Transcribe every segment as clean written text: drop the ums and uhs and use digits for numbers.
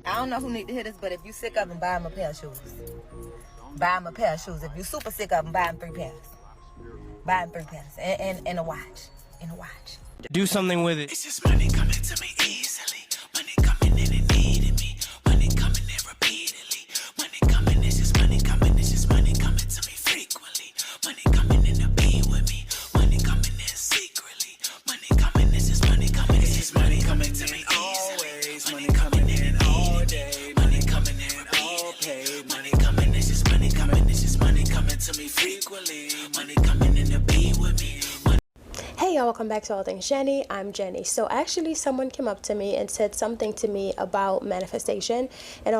I don't know who need to hear this, but if you sick of them, buy them a pair of shoes. Buy them a pair of shoes. If you super sick of them, buy them 3 pairs. Buy them 3 pairs. And a watch. And a watch. Do something with it. It's just money coming to me easily. Money coming in and needing me. Money coming in repeatedly. Money coming, it's just money coming. It's just money coming to me frequently. Money coming in to be with me. Money coming in secretly. Money coming, it's just money coming. It's just money coming to me always. Money coming in all day. Money coming in all paid. Money coming, it's just money coming. It's just money coming to me frequently. Money coming in to be with me. Hey y'all, welcome back to All Things Jenny. I'm Jenny. So actually someone came up to me and said something to me about manifestation and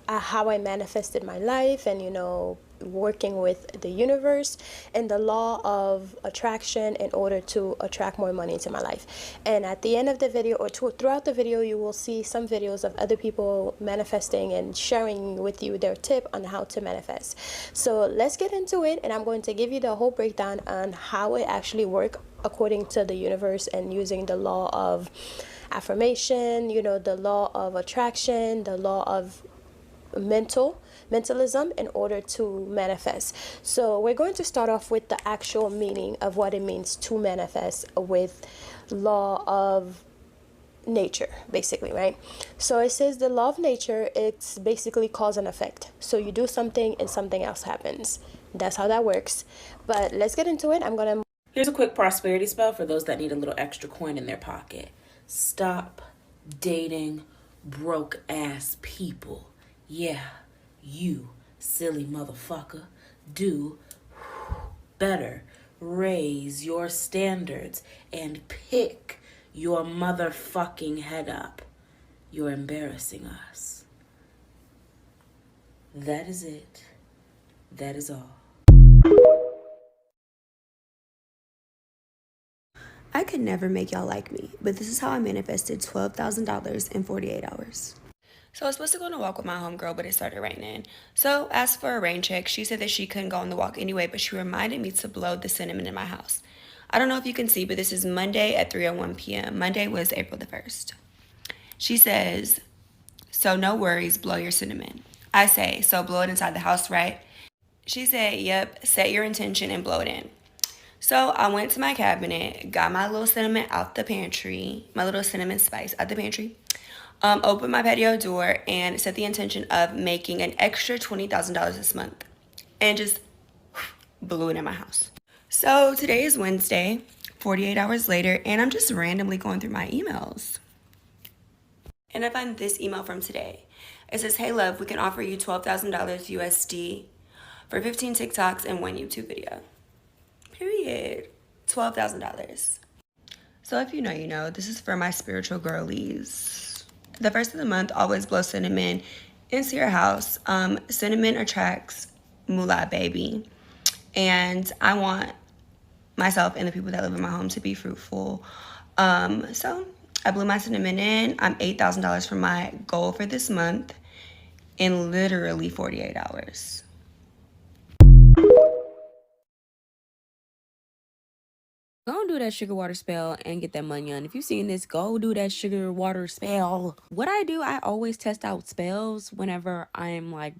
how I manifested my life and, you know, working with the universe and the law of attraction in order to attract more money into my life. And at the end of the video or throughout the video, you will see some videos of other people manifesting and sharing with you their tip on how to manifest. So let's get into it, and I'm going to give you the whole breakdown on how it actually works according to the universe and using the law of affirmation, you know, the law of attraction, the law of mentalism in order to manifest. So we're going to start off with the actual meaning of what it means to manifest with law of nature, basically, right? So it says the law of nature, it's basically cause and effect. So you do something and something else happens. That's how that works. But let's get into it. Here's a quick prosperity spell for those that need a little extra coin in their pocket. Stop dating broke ass people. Yeah, you silly motherfucker. Do better. Raise your standards and pick your motherfucking head up. You're embarrassing us. That is it. That is all. I could never make y'all like me, but this is how I manifested $12,000 in 48 hours. So I was supposed to go on a walk with my homegirl, but it started raining. So asked for a rain check. She said that she couldn't go on the walk anyway, but she reminded me to blow the cinnamon in my house. I don't know if you can see, but this is Monday at 3:01 p.m. Monday was April the 1st. She says, so no worries, blow your cinnamon. I say, so blow it inside the house, right? She said, yep, set your intention and blow it in. So I went to my cabinet, got my little cinnamon out the pantry, my little cinnamon spice out the pantry, opened my patio door and set the intention of making an extra $20,000 this month and just blew it in my house. So today is Wednesday, 48 hours later, and I'm just randomly going through my emails. And I find this email from today. It says, hey love, we can offer you $12,000 USD for 15 TikToks and 1 YouTube video. Period. $12,000. So if you know, you know, this is for my spiritual girlies. The first of the month, always blow cinnamon into your house. Cinnamon attracts moolah, baby. And I want myself and the people that live in my home to be fruitful. So I blew my cinnamon in. I'm $8,000 for my goal for this month in literally 48 hours. Go and do that sugar water spell and get that money on. If you've seen this, go do that sugar water spell. What I do, I always test out spells whenever I'm like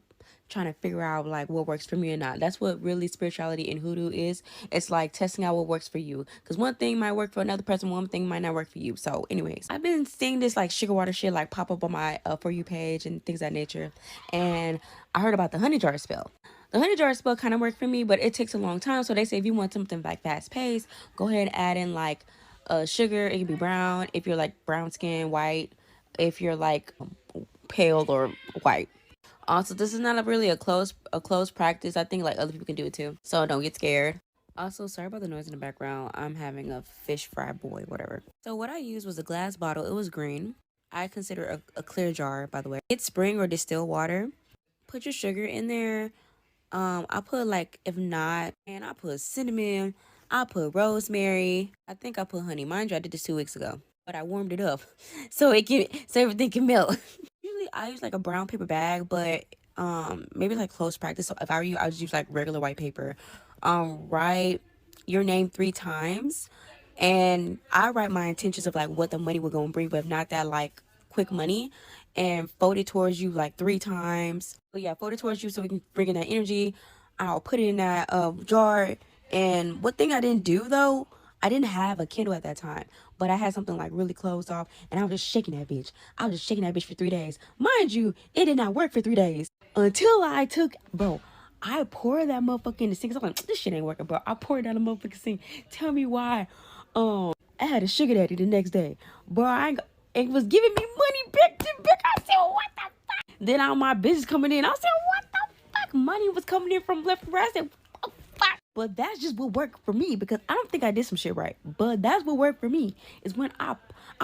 trying to figure out like what works for me or not. That's what really spirituality and hoodoo is. It's like testing out what works for you. Because one thing might work for another person, one thing might not work for you. So anyways, I've been seeing this like sugar water shit like pop up on my For You page and things of that nature. And I heard about the honey jar spell. The honey jar spell kind of worked for me, but it takes a long time. So they say if you want something like fast paced, go ahead and add in like sugar. It can be brown if you're like brown skin, white if you're like pale or white. Also, this is not really a close practice. I think like other people can do it too. So don't get scared. Also, sorry about the noise in the background. I'm having a fish fry boy, whatever. So what I used was a glass bottle. It was green. I consider a clear jar, by the way. Get spring or distilled water. Put your sugar in there. I put like, if not, and I put cinnamon, I put rosemary. I think I put honey. Mind you, I did this 2 weeks ago, but I warmed it up so everything can melt. Usually I use like a brown paper bag, but maybe like close practice. So if I were you, I would use like regular white paper. Write your name 3 times, and I write my intentions of like what the money we're gonna bring, but if not that like quick money. and fold it towards you like 3 times. But yeah, fold it towards you so we can bring in that energy. I'll put it in that jar. And one thing I didn't do though, I didn't have a candle at that time, but I had something like really closed off, and I was just shaking that bitch. I was just shaking that bitch for 3 days. Mind you, it did not work for 3 days until I took, bro, I poured that motherfucker in the sink. I'm like, this shit ain't working, bro. I poured it down the motherfucking sink. Tell me why. I had a sugar daddy the next day, bro. It was giving me money back to back. I said, what the fuck? Then all my business coming in. I said, what the fuck? Money was coming in from left and right. I said, what the fuck? But that's just what worked for me, because I don't think I did some shit right. But that's what worked for me, is when I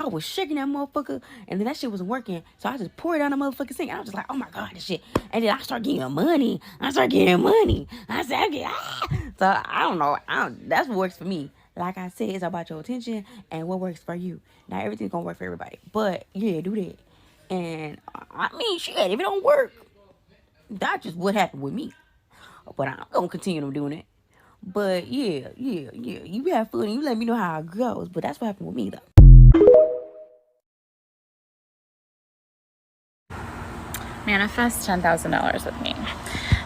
was shaking that motherfucker, and then that shit wasn't working. So I just poured it down the motherfucking sink. And I was just like, oh my God, this shit. And then I started getting money. I said, okay, So I don't know. That's what works for me. Like I said, it's about your attention and what works for you. Not everything's gonna work for everybody. But yeah, do that. And I mean, shit, if it don't work, that's just what happened with me. But I'm gonna continue doing it. But yeah. You have fun and you let me know how it goes. But that's what happened with me though. Manifest $10,000 with me.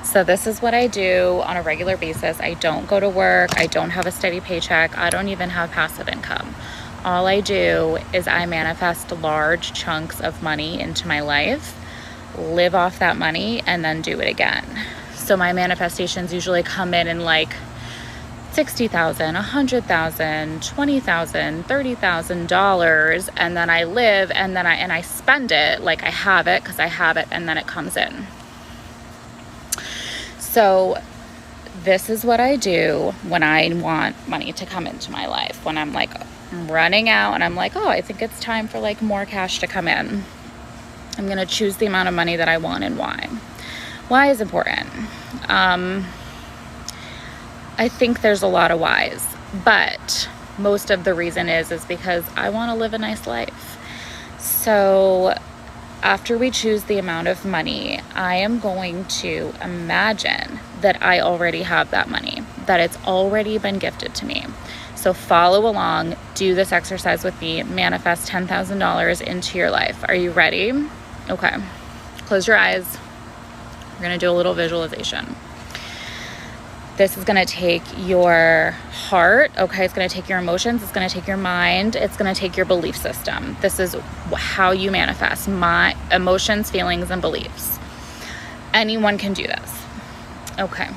So this is what I do on a regular basis. I don't go to work. I don't have a steady paycheck. I don't even have passive income. All I do is I manifest large chunks of money into my life, live off that money, and then do it again. So my manifestations usually come in like $60,000, $100,000, $20,000, $30,000, and then I live and then I spend it like I have it, because I have it, and then it comes in. So this is what I do when I want money to come into my life. When I'm like running out and I'm like, oh, I think it's time for like more cash to come in. I'm gonna choose the amount of money that I want and why. Why is important. I think there's a lot of whys, but most of the reason is because I want to live a nice life. So after we choose the amount of money, I am going to imagine that I already have that money, that it's already been gifted to me. So follow along, do this exercise with me, manifest $10,000 into your life. Are you ready? Okay, close your eyes. We're gonna do a little visualization. This is going to take your heart, okay? It's going to take your emotions. It's going to take your mind. It's going to take your belief system. This is how you manifest my emotions, feelings, and beliefs. Anyone can do this. Okay.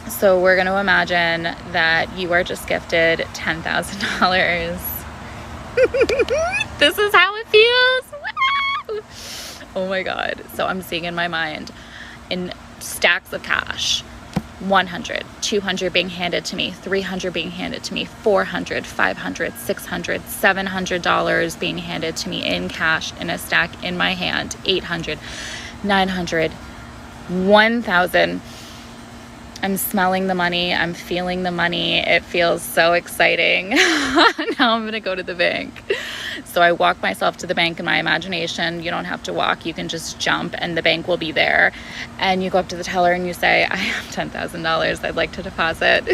So we're going to imagine that you are just gifted $10,000. This is how it feels. Oh my God. So I'm seeing in my mind in stacks of cash. 100, 200 being handed to me, 300 being handed to me, 400, 500, 600, $700 being handed to me in cash in a stack in my hand, 800, 900, 1,000. I'm smelling the money. I'm feeling the money. It feels so exciting. Now I'm going to go to the bank. So I walk myself to the bank in my imagination. You don't have to walk. You can just jump and the bank will be there. And you go up to the teller and you say, I have $10,000 I'd like to deposit.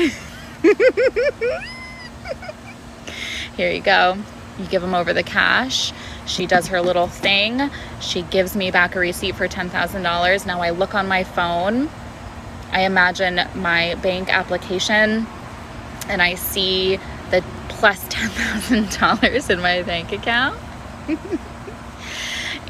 Here you go. You give them over the cash. She does her little thing. She gives me back a receipt for $10,000. Now I look on my phone. I imagine my bank application and I see the plus $10,000 in my bank account.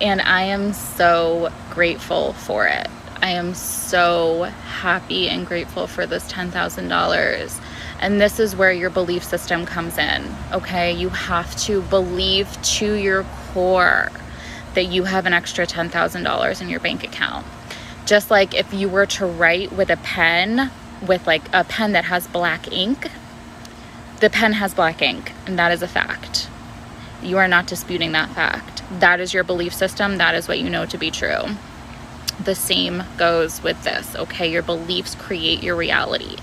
And I am so grateful for it. I am so happy and grateful for this $10,000. And this is where your belief system comes in, okay? You have to believe to your core that you have an extra $10,000 in your bank account. Just like if you were to write with a pen, with like a pen that has black ink, the pen has black ink, and that is a fact. You are not disputing that fact. That is your belief system. That is what you know to be true. The same goes with this, okay? Your beliefs create your reality.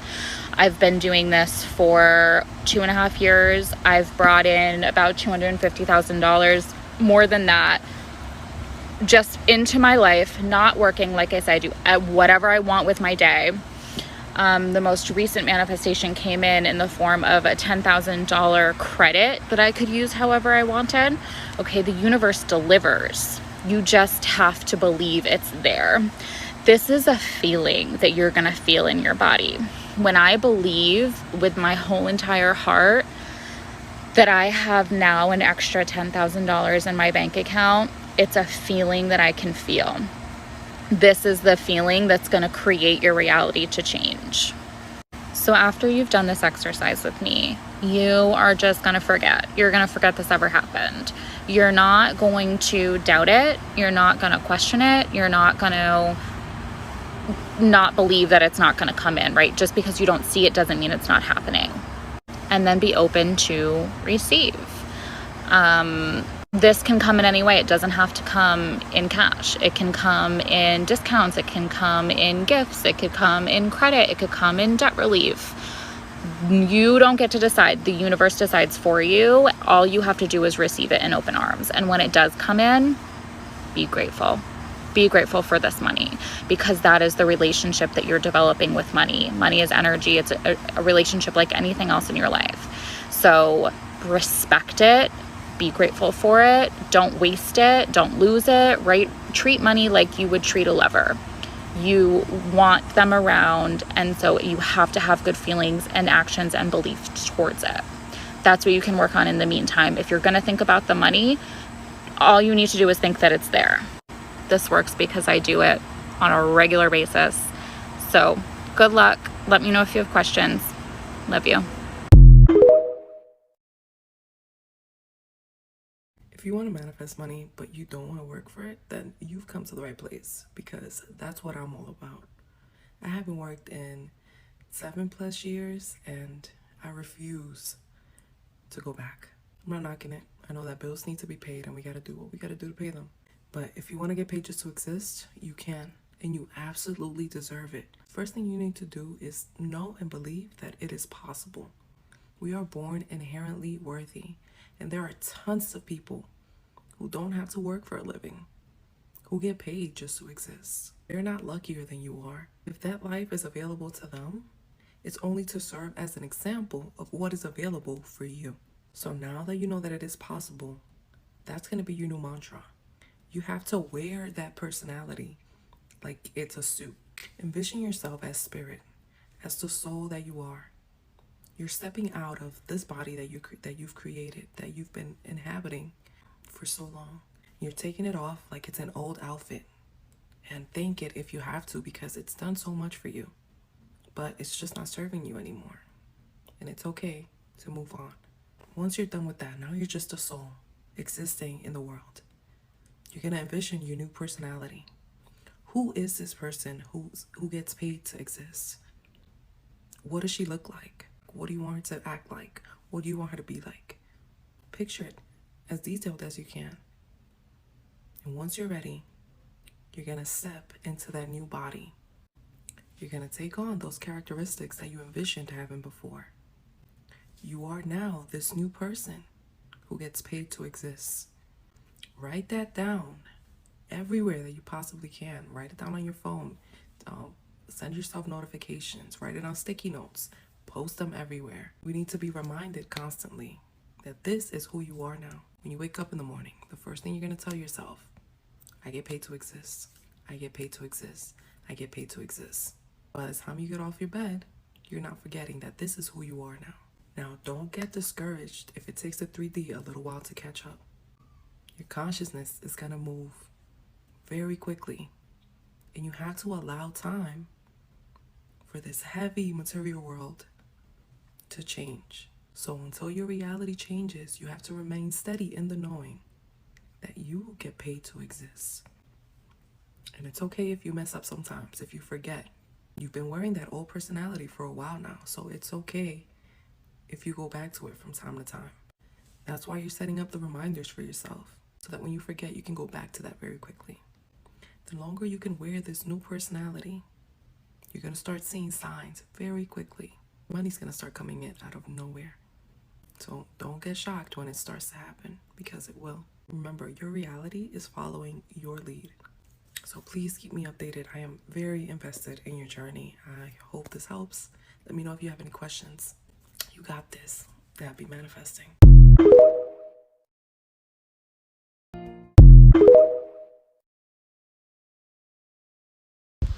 I've been doing this for 2.5 years. I've brought in about $250,000, more than that, just into my life, not working, like I said, I do whatever I want with my day. The most recent manifestation came in the form of a $10,000 credit that I could use however I wanted. Okay, the universe delivers. You just have to believe it's there. This is a feeling that you're going to feel in your body. When I believe with my whole entire heart that I have now an extra $10,000 in my bank account, it's a feeling that I can feel. This is the feeling that's going to create your reality to change. So after you've done this exercise with me, you are just going to forget. You're going to forget this ever happened. You're not going to doubt it. You're not going to question it. You're not going to not believe that it's not going to come in, right? Just because you don't see it doesn't mean it's not happening. And then be open to receive. This can come in any way. It doesn't have to come in cash. It can come in discounts. It can come in gifts. It could come in credit. It could come in debt relief. You don't get to decide. The universe decides for you. All you have to do is receive it in open arms. And when it does come in, be grateful. Be grateful for this money, because that is the relationship that you're developing with money. Money is energy. It's a relationship like anything else in your life. So respect it. Be grateful for it. Don't waste it. Don't lose it, right? Treat money like you would treat a lover. You want them around, and so you have to have good feelings and actions and beliefs towards it. That's what you can work on in the meantime. If you're going to think about the money, all you need to do is think that it's there. This works because I do it on a regular basis. So good luck. Let me know if you have questions. Love you. If you want to manifest money, but you don't want to work for it, then you've come to the right place, because that's what I'm all about. I haven't worked in 7+ years, and I refuse to go back. I'm not knocking it. I know that bills need to be paid, and we got to do what we got to do to pay them. But if you want to get paid just to exist, you can, and you absolutely deserve it. First thing you need to do is know and believe that it is possible. We are born inherently worthy, and there are tons of people who don't have to work for a living, who get paid just to exist. They're not luckier than you are. If that life is available to them, it's only to serve as an example of what is available for you. So now that you know that it is possible, that's going to be your new mantra. You have to wear that personality like it's a suit. Envision yourself as spirit, as the soul that you are. You're stepping out of this body that you've created, that you've been inhabiting for so long. You're taking it off like it's an old outfit, and thank it if you have to, because it's done so much for you, but it's just not serving you anymore, and it's okay to move on. Once you're done with that, now you're just a soul existing in the world. You're gonna envision your new personality. Who is this person who gets paid to exist? What does she look like? What do you want her to act like? What do you want her to be like? Picture it as detailed as you can. And once you're ready, you're going to step into that new body. You're going to take on those characteristics that you envisioned having before. You are now this new person who gets paid to exist. Write that down everywhere that you possibly can. Write it down on your phone. Send yourself notifications. Write it on sticky notes. Post them everywhere. We need to be reminded constantly that this is who you are now. When you wake up in the morning, the first thing you're going to tell yourself, I get paid to exist. I get paid to exist. I get paid to exist. By the time you get off your bed, you're not forgetting that this is who you are now. Now, don't get discouraged if it takes the 3D a little while to catch up. Your consciousness is going to move very quickly, and you have to allow time for this heavy material world to change. So until your reality changes, you have to remain steady in the knowing that you get paid to exist. And it's okay if you mess up sometimes, if you forget. You've been wearing that old personality for a while now, so it's okay if you go back to it from time to time. That's why you're setting up the reminders for yourself, so that when you forget, you can go back to that very quickly. The longer you can wear this new personality, you're going to start seeing signs very quickly. Money's going to start coming in out of nowhere. So don't get shocked when it starts to happen, because it will. Remember, your reality is following your lead. So please keep me updated. I am very invested in your journey. I hope this helps. Let me know if you have any questions. You got this. Happy manifesting.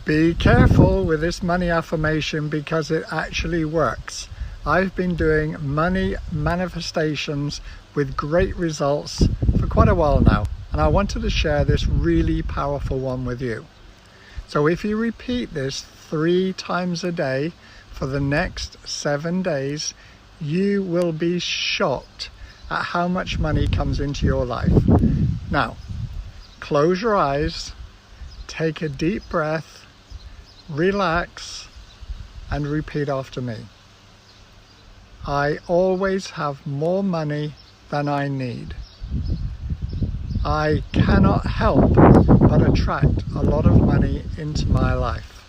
Be careful with this money affirmation because it actually works. I've been doing money manifestations with great results for quite a while now, and I wanted to share this really powerful one with you. So if you repeat this 3 times a day for the next 7 days, you will be shocked at how much money comes into your life. Now, close your eyes, take a deep breath, relax, and repeat after me. I always have more money than I need. I cannot help but attract a lot of money into my life.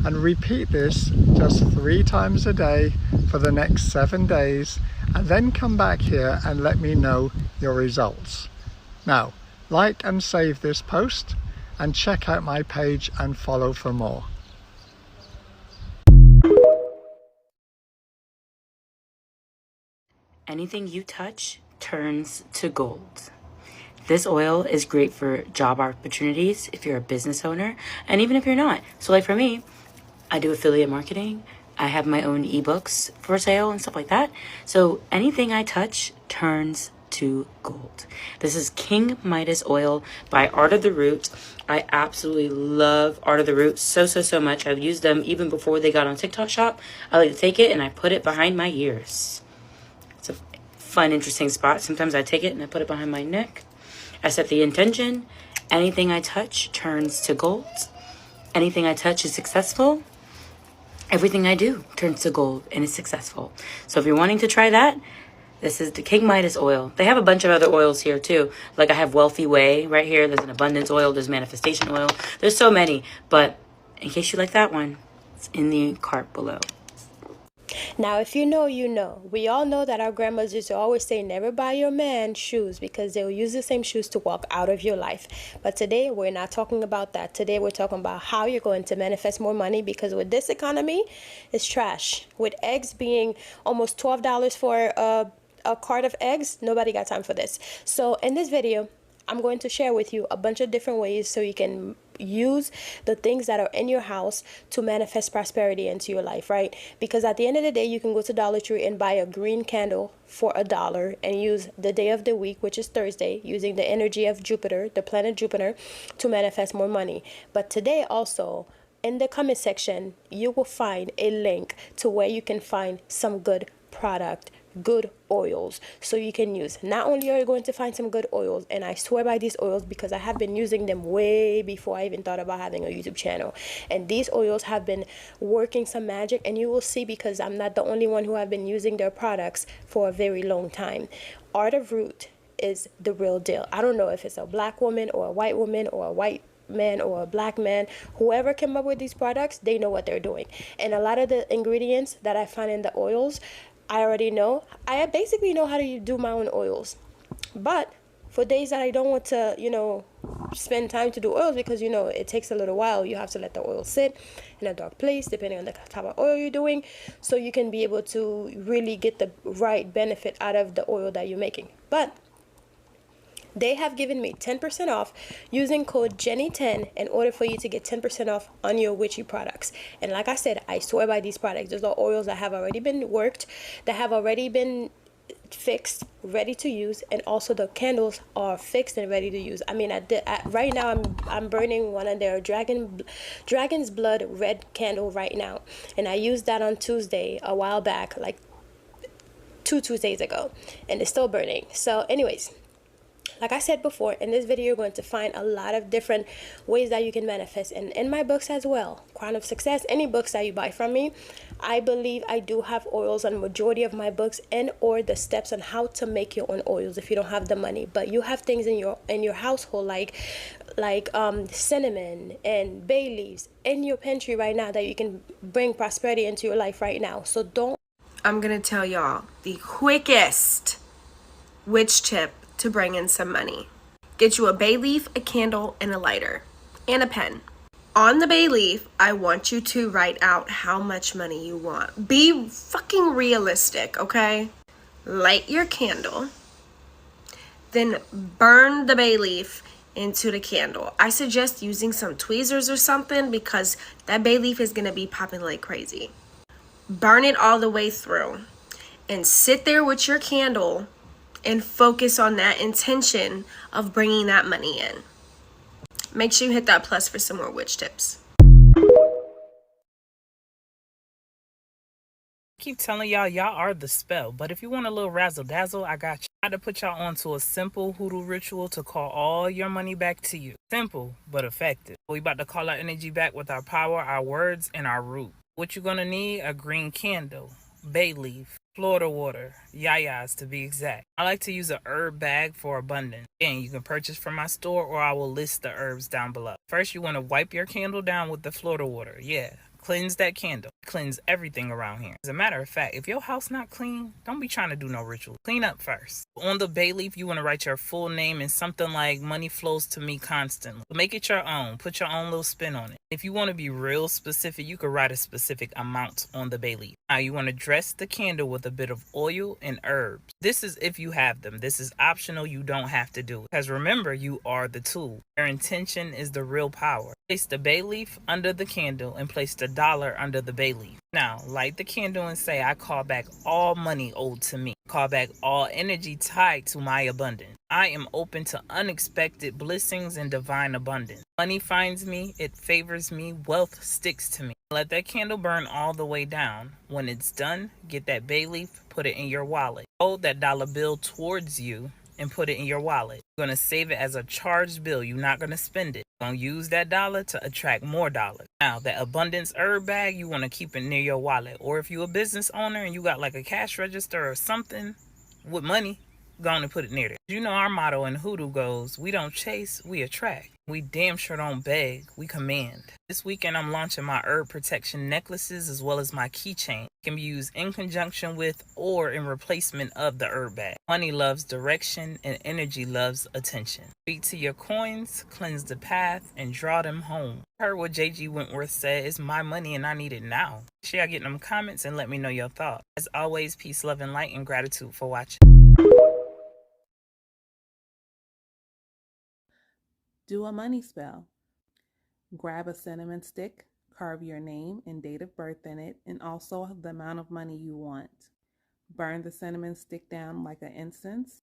And repeat this just 3 times a day for the next 7 days, and then come back here and let me know your results. Now, like and save this post, and check out my page and follow for more. Anything you touch turns to gold. This oil is great for job opportunities if you're a business owner, and even if you're not. So like for me, I do affiliate marketing. I have my own ebooks for sale and stuff like that. So anything I touch turns to gold. This is King Midas oil by Art of the Root. I absolutely love Art of the Root so much. I've used them even before they got on TikTok Shop. I like to take it and I put it behind my ears. It's a fun, interesting spot. Sometimes I take it and I put it behind my neck. I set the intention. Anything I touch turns to gold. Anything I touch is successful. Everything I do turns to gold and is successful. So if you're wanting to try that, this is the King Midas oil. They have a bunch of other oils here too. Like I have Wealthy Way right here. There's an abundance oil. There's manifestation oil. There's so many. But in case you like that one, it's in the cart below. Now, if you know, you know. We all know that our grandmas used to always say, never buy your man shoes because they'll use the same shoes to walk out of your life. But today, we're not talking about that. Today, we're talking about how you're going to manifest more money, because with this economy, it's trash. With eggs being almost $12 for a cart of eggs, nobody got time for this. So in this video, I'm going to share with you a bunch of different ways so you can use the things that are in your house to manifest prosperity into your life, right? Because at the end of the day, you can go to Dollar Tree and buy a green candle for $1 and use the day of the week, which is Thursday, using the energy of Jupiter, the planet Jupiter, to manifest more money. But today also, in the comment section, you will find a link to where you can find some good product, good oils, so you can use. Not only are you going to find some good oils, and I swear by these oils because I have been using them way before I even thought about having a YouTube channel, and these oils have been working some magic, and you will see, because I'm not the only one who have been using their products for a very long time. Art of Root is the real deal. I don't know if it's a black woman or a white woman or a white man or a black man, whoever came up with these products, they know what they're doing. And a lot of the ingredients that I find in the oils, I already know. I basically know how to do my own oils. But for days that I don't want to, spend time to do oils, because, it takes a little while. You have to let the oil sit in a dark place, depending on the type of oil you're doing, so you can be able to really get the right benefit out of the oil that you're making. But they have given me 10% off using code Jenny10 in order for you to get 10% off on your witchy products. And like I said, I swear by these products. Those are oils that have already been worked, that have already been fixed, ready to use, and also the candles are fixed and ready to use. I mean, right now I'm burning one of their dragon's blood red candle right now, and I used that on Tuesday a while back, like 2 Tuesdays ago, and it's still burning. So anyways, like I said before, in this video, you're going to find a lot of different ways that you can manifest. And in my books as well, Crown of Success, any books that you buy from me, I believe I do have oils on majority of my books, and or the steps on how to make your own oils if you don't have the money. But you have things in your household like cinnamon and bay leaves in your pantry right now that you can bring prosperity into your life right now. So I'm gonna tell y'all the quickest witch tip to bring in some money. Get you a bay leaf, a candle, and a lighter, and a pen. On the bay leaf, I want you to write out how much money you want. Be fucking realistic, okay? Light your candle, then burn the bay leaf into the candle. I suggest using some tweezers or something because that bay leaf is going to be popping like crazy. Burn it all the way through and sit there with your candle and focus on that intention of bringing that money in. Make sure you hit that plus for some more witch tips. Keep telling y'all are the spell, but if you want a little razzle dazzle, I got you. I had to put y'all onto a simple hoodoo ritual to call all your money back to you. Simple but effective. We about to call our energy back with our power, our words, and our root. What you gonna need? A green candle, bay leaf, Florida water, yayas to be exact. I like to use a herb bag for abundance. Again, you can purchase from my store or I will list the herbs down below. First, you want to wipe your candle down with the Florida water. Yeah. Cleanse that candle. Cleanse everything around here. As a matter of fact, if your house not clean, don't be trying to do no ritual. Clean up first. On the bay leaf, you want to write your full name and something like money flows to me constantly. Make it your own. Put your own little spin on it. If you want to be real specific, you could write a specific amount on the bay leaf. Now you want to dress the candle with a bit of oil and herbs. This is if you have them. This is optional. You don't have to do it. Because remember, you are the tool. Your intention is the real power. Place the bay leaf under the candle and place the dollar under the bay leaf. Now, light the candle and say, I call back all money owed to me. Call back all energy tied to my abundance. I am open to unexpected blessings and divine abundance. Money finds me, it favors me, wealth sticks to me. Let that candle burn all the way down. When it's done, get that bay leaf, put it in your wallet. Hold that dollar bill towards you and put it in your wallet. You're going to save it as a charged bill. You're not going to spend it. You're going to use that dollar to attract more dollars. Now, that abundance herb bag, you want to keep it near your wallet. Or if you're a business owner and you got like a cash register or something with money, go on and put it near there. You know our motto in Hoodoo goes, we don't chase, we attract. We damn sure don't beg, we command. This weekend I'm launching my herb protection necklaces as well as my keychain. It can be used in conjunction with or in replacement of the herb bag. Money loves direction and energy loves attention. Speak to your coins, cleanse the path, and draw them home. Heard what J.G. Wentworth said, it's my money and I need it now. Share get in them comments and let me know your thoughts. As always, peace, love, and light, and gratitude for watching. Do a money spell. Grab a cinnamon stick, carve your name and date of birth in it, and also the amount of money you want. Burn the cinnamon stick down like an incense.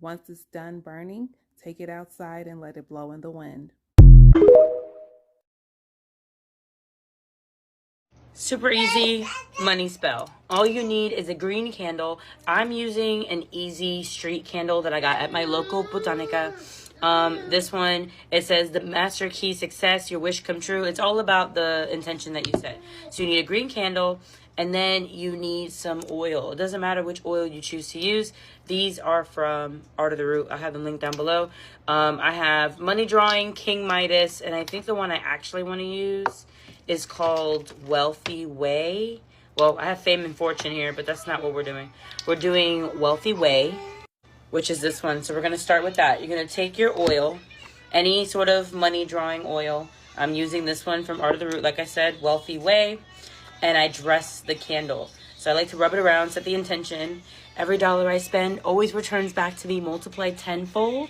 Once it's done burning, take it outside and let it blow in the wind. Super easy money spell. All you need is a green candle. I'm using an easy street candle that I got at my local botanica. This one, it says the master key success, your wish come true. It's all about the intention that you set. So you need a green candle and then you need some oil. It doesn't matter which oil you choose to use. These are from Art of the Root. I have them linked down below. I have Money Drawing, King Midas, and I think the one I actually want to use is called Wealthy Way. Well, I have Fame and Fortune here, but that's not what we're doing. We're doing Wealthy Way, which is this one. So we're going to start with that. You're going to take your oil, any sort of money drawing oil. I'm using this one from Art of the Root, like I said, Wealthy Way, and I dress the candle. So I like to rub it around, set the intention. Every dollar I spend always returns back to me multiplied tenfold.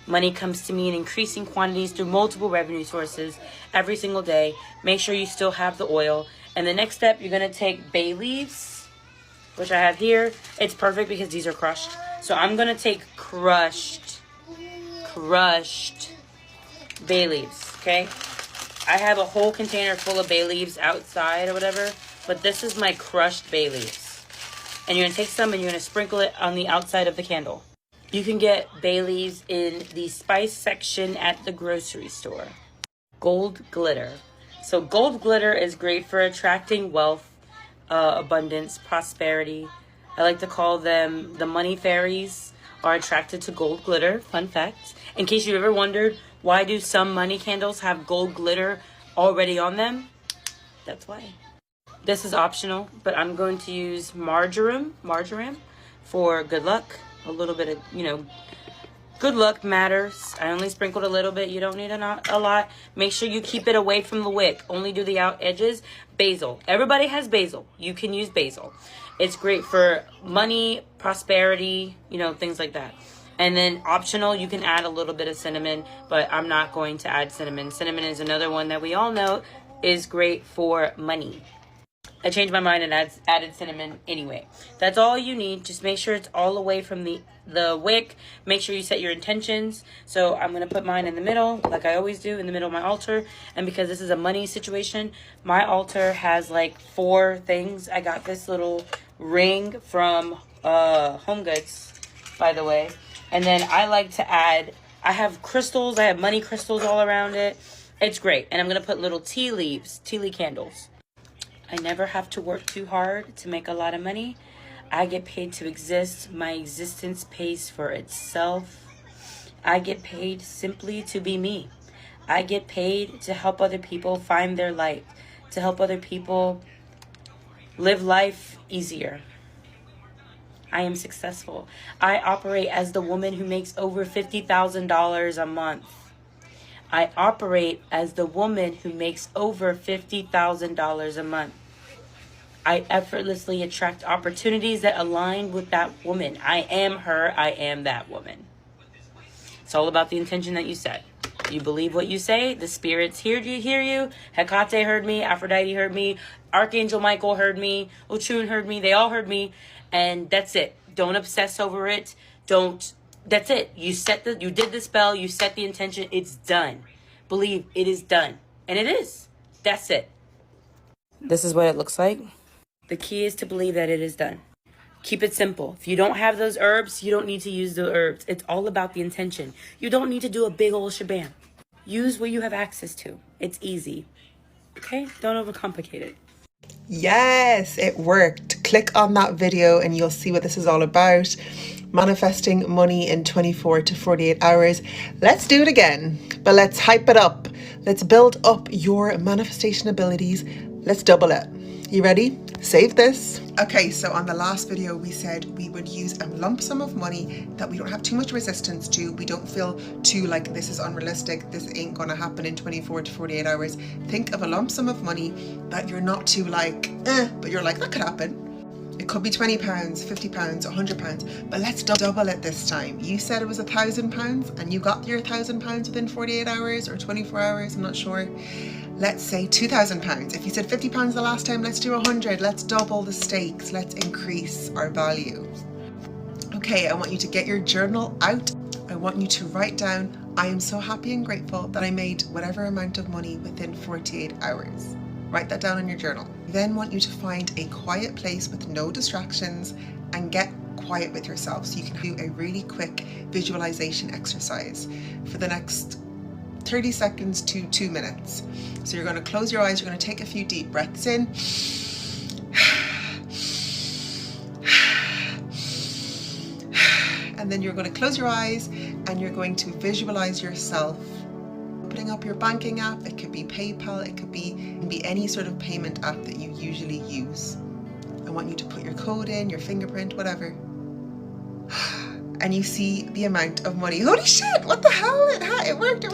Money comes to me in increasing quantities through multiple revenue sources every single day. Make sure you still have the oil. And the next step, you're going to take bay leaves, which I have here. It's perfect because these are crushed. So I'm going to take crushed bay leaves, okay? I have a whole container full of bay leaves outside or whatever, but this is my crushed bay leaves. And you're going to take some and you're going to sprinkle it on the outside of the candle. You can get bay leaves in the spice section at the grocery store. Gold glitter. So gold glitter is great for attracting wealth, abundance, prosperity. I like to call them the money fairies are attracted to gold glitter. Fun fact. In case you ever wondered, why do some money candles have gold glitter already on them? That's why. This is optional, but I'm going to use marjoram for good luck. A little bit of, good luck matters. I only sprinkled a little bit. You don't need a lot. Make sure you keep it away from the wick. Only do the out edges. Basil. Everybody has basil. You can use basil. It's great for money, prosperity, things like that. And then optional, you can add a little bit of cinnamon, but I'm not going to add cinnamon. Cinnamon is another one that we all know is great for money. I changed my mind and added cinnamon anyway. That's all you need. Just make sure it's all away from the wick. Make sure you set your intentions. So I'm going to put mine in the middle, like I always do, in the middle of my altar. And because this is a money situation, my altar has like 4 things. I got this little ring from Home Goods, by the way. And then I like to add, I have crystals. I have money crystals all around it. It's great. And I'm going to put little tea leaves, tea leaf candles. I never have to work too hard to make a lot of money. I get paid to exist. My existence pays for itself. I get paid simply to be me. I get paid to help other people find their light, to help other people live life easier. I am successful. I operate as the woman who makes over $50,000 a month. I operate as the woman who makes over $50,000 a month. I effortlessly attract opportunities that align with that woman. I am her. I am that woman. It's all about the intention that you set. You believe what you say. The spirits hear you. Hecate heard me. Aphrodite heard me. Archangel Michael heard me. Ochun heard me. They all heard me. And that's it. Don't obsess over it. That's it. You did the spell. You set the intention. It's done. Believe it is done. And it is. That's it. This is what it looks like. The key is to believe that it is done. Keep it simple. If you don't have those herbs, you don't need to use the herbs. It's all about the intention. You don't need to do a big old shabam. Use what you have access to. It's easy. Okay? Don't overcomplicate it. Yes, it worked. Click on that video and you'll see what this is all about. Manifesting money in 24 to 48 hours. Let's do it again, but let's hype it up. Let's build up your manifestation abilities. Let's double it. You ready? Save this. Okay, so on the last video, we said we would use a lump sum of money that we don't have too much resistance to. We don't feel too like this is unrealistic. This ain't gonna happen in 24 to 48 hours. Think of a lump sum of money that you're not too like, but you're like, that could happen. It could be £20, £50, £100, but let's double it this time. You said it was £1,000 and you got your £1,000 within 48 hours or 24 hours, I'm not sure. Let's say £2,000. If you said £50 the last time, let's do 100. Let's double the stakes. Let's increase our value. Okay, I want you to get your journal out. I want you to write down, I am so happy and grateful that I made whatever amount of money within 48 hours. Write that down in your journal. I then want you to find a quiet place with no distractions and get quiet with yourself so you can do a really quick visualization exercise for the next 30 seconds to 2 minutes. So you're going to close your eyes, you're going to take a few deep breaths in. And then you're going to close your eyes and you're going to visualize yourself opening up your banking app. It could be PayPal, it could be any sort of payment app that you usually use. I want you to put your code in, your fingerprint, whatever. And you see the amount of money. Holy shit, what the hell? It worked.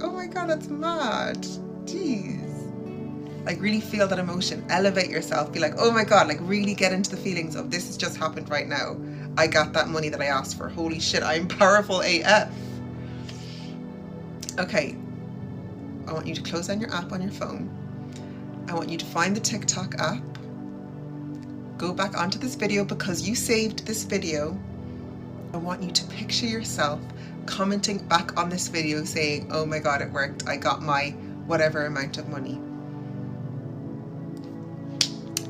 Oh my God, that's mad. Jeez. Like really feel that emotion, elevate yourself, be like, oh my God, like really get into the feelings of this has just happened right now. I got that money that I asked for. Holy shit, I'm powerful AF. Okay, I want you to close down your app on your phone. I want you to find the TikTok app. Go back onto this video because you saved this video. I want you to picture yourself commenting back on this video saying, oh my God, it worked. I got my whatever amount of money.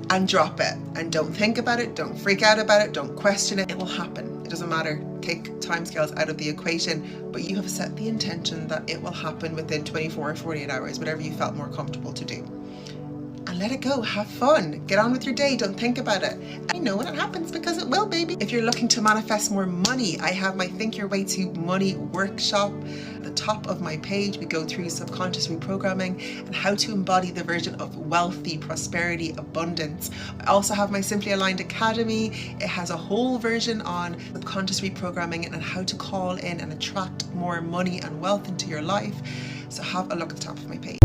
And drop it. And don't think about it. Don't freak out about it. Don't question it. It will happen. It doesn't matter. Take timescales out of the equation, but you have set the intention that it will happen within 24 or 48 hours, whatever you felt more comfortable to do. And let it go, have fun, get on with your day, don't think about it. And you know when it happens because it will, baby. If you're looking to manifest more money, I have my Think Your Way to Money workshop. At the top of my page, we go through subconscious reprogramming and how to embody the version of wealthy, prosperity, abundance. I also have my Simply Aligned Academy. It has a whole version on subconscious reprogramming and how to call in and attract more money and wealth into your life. So have a look at the top of my page.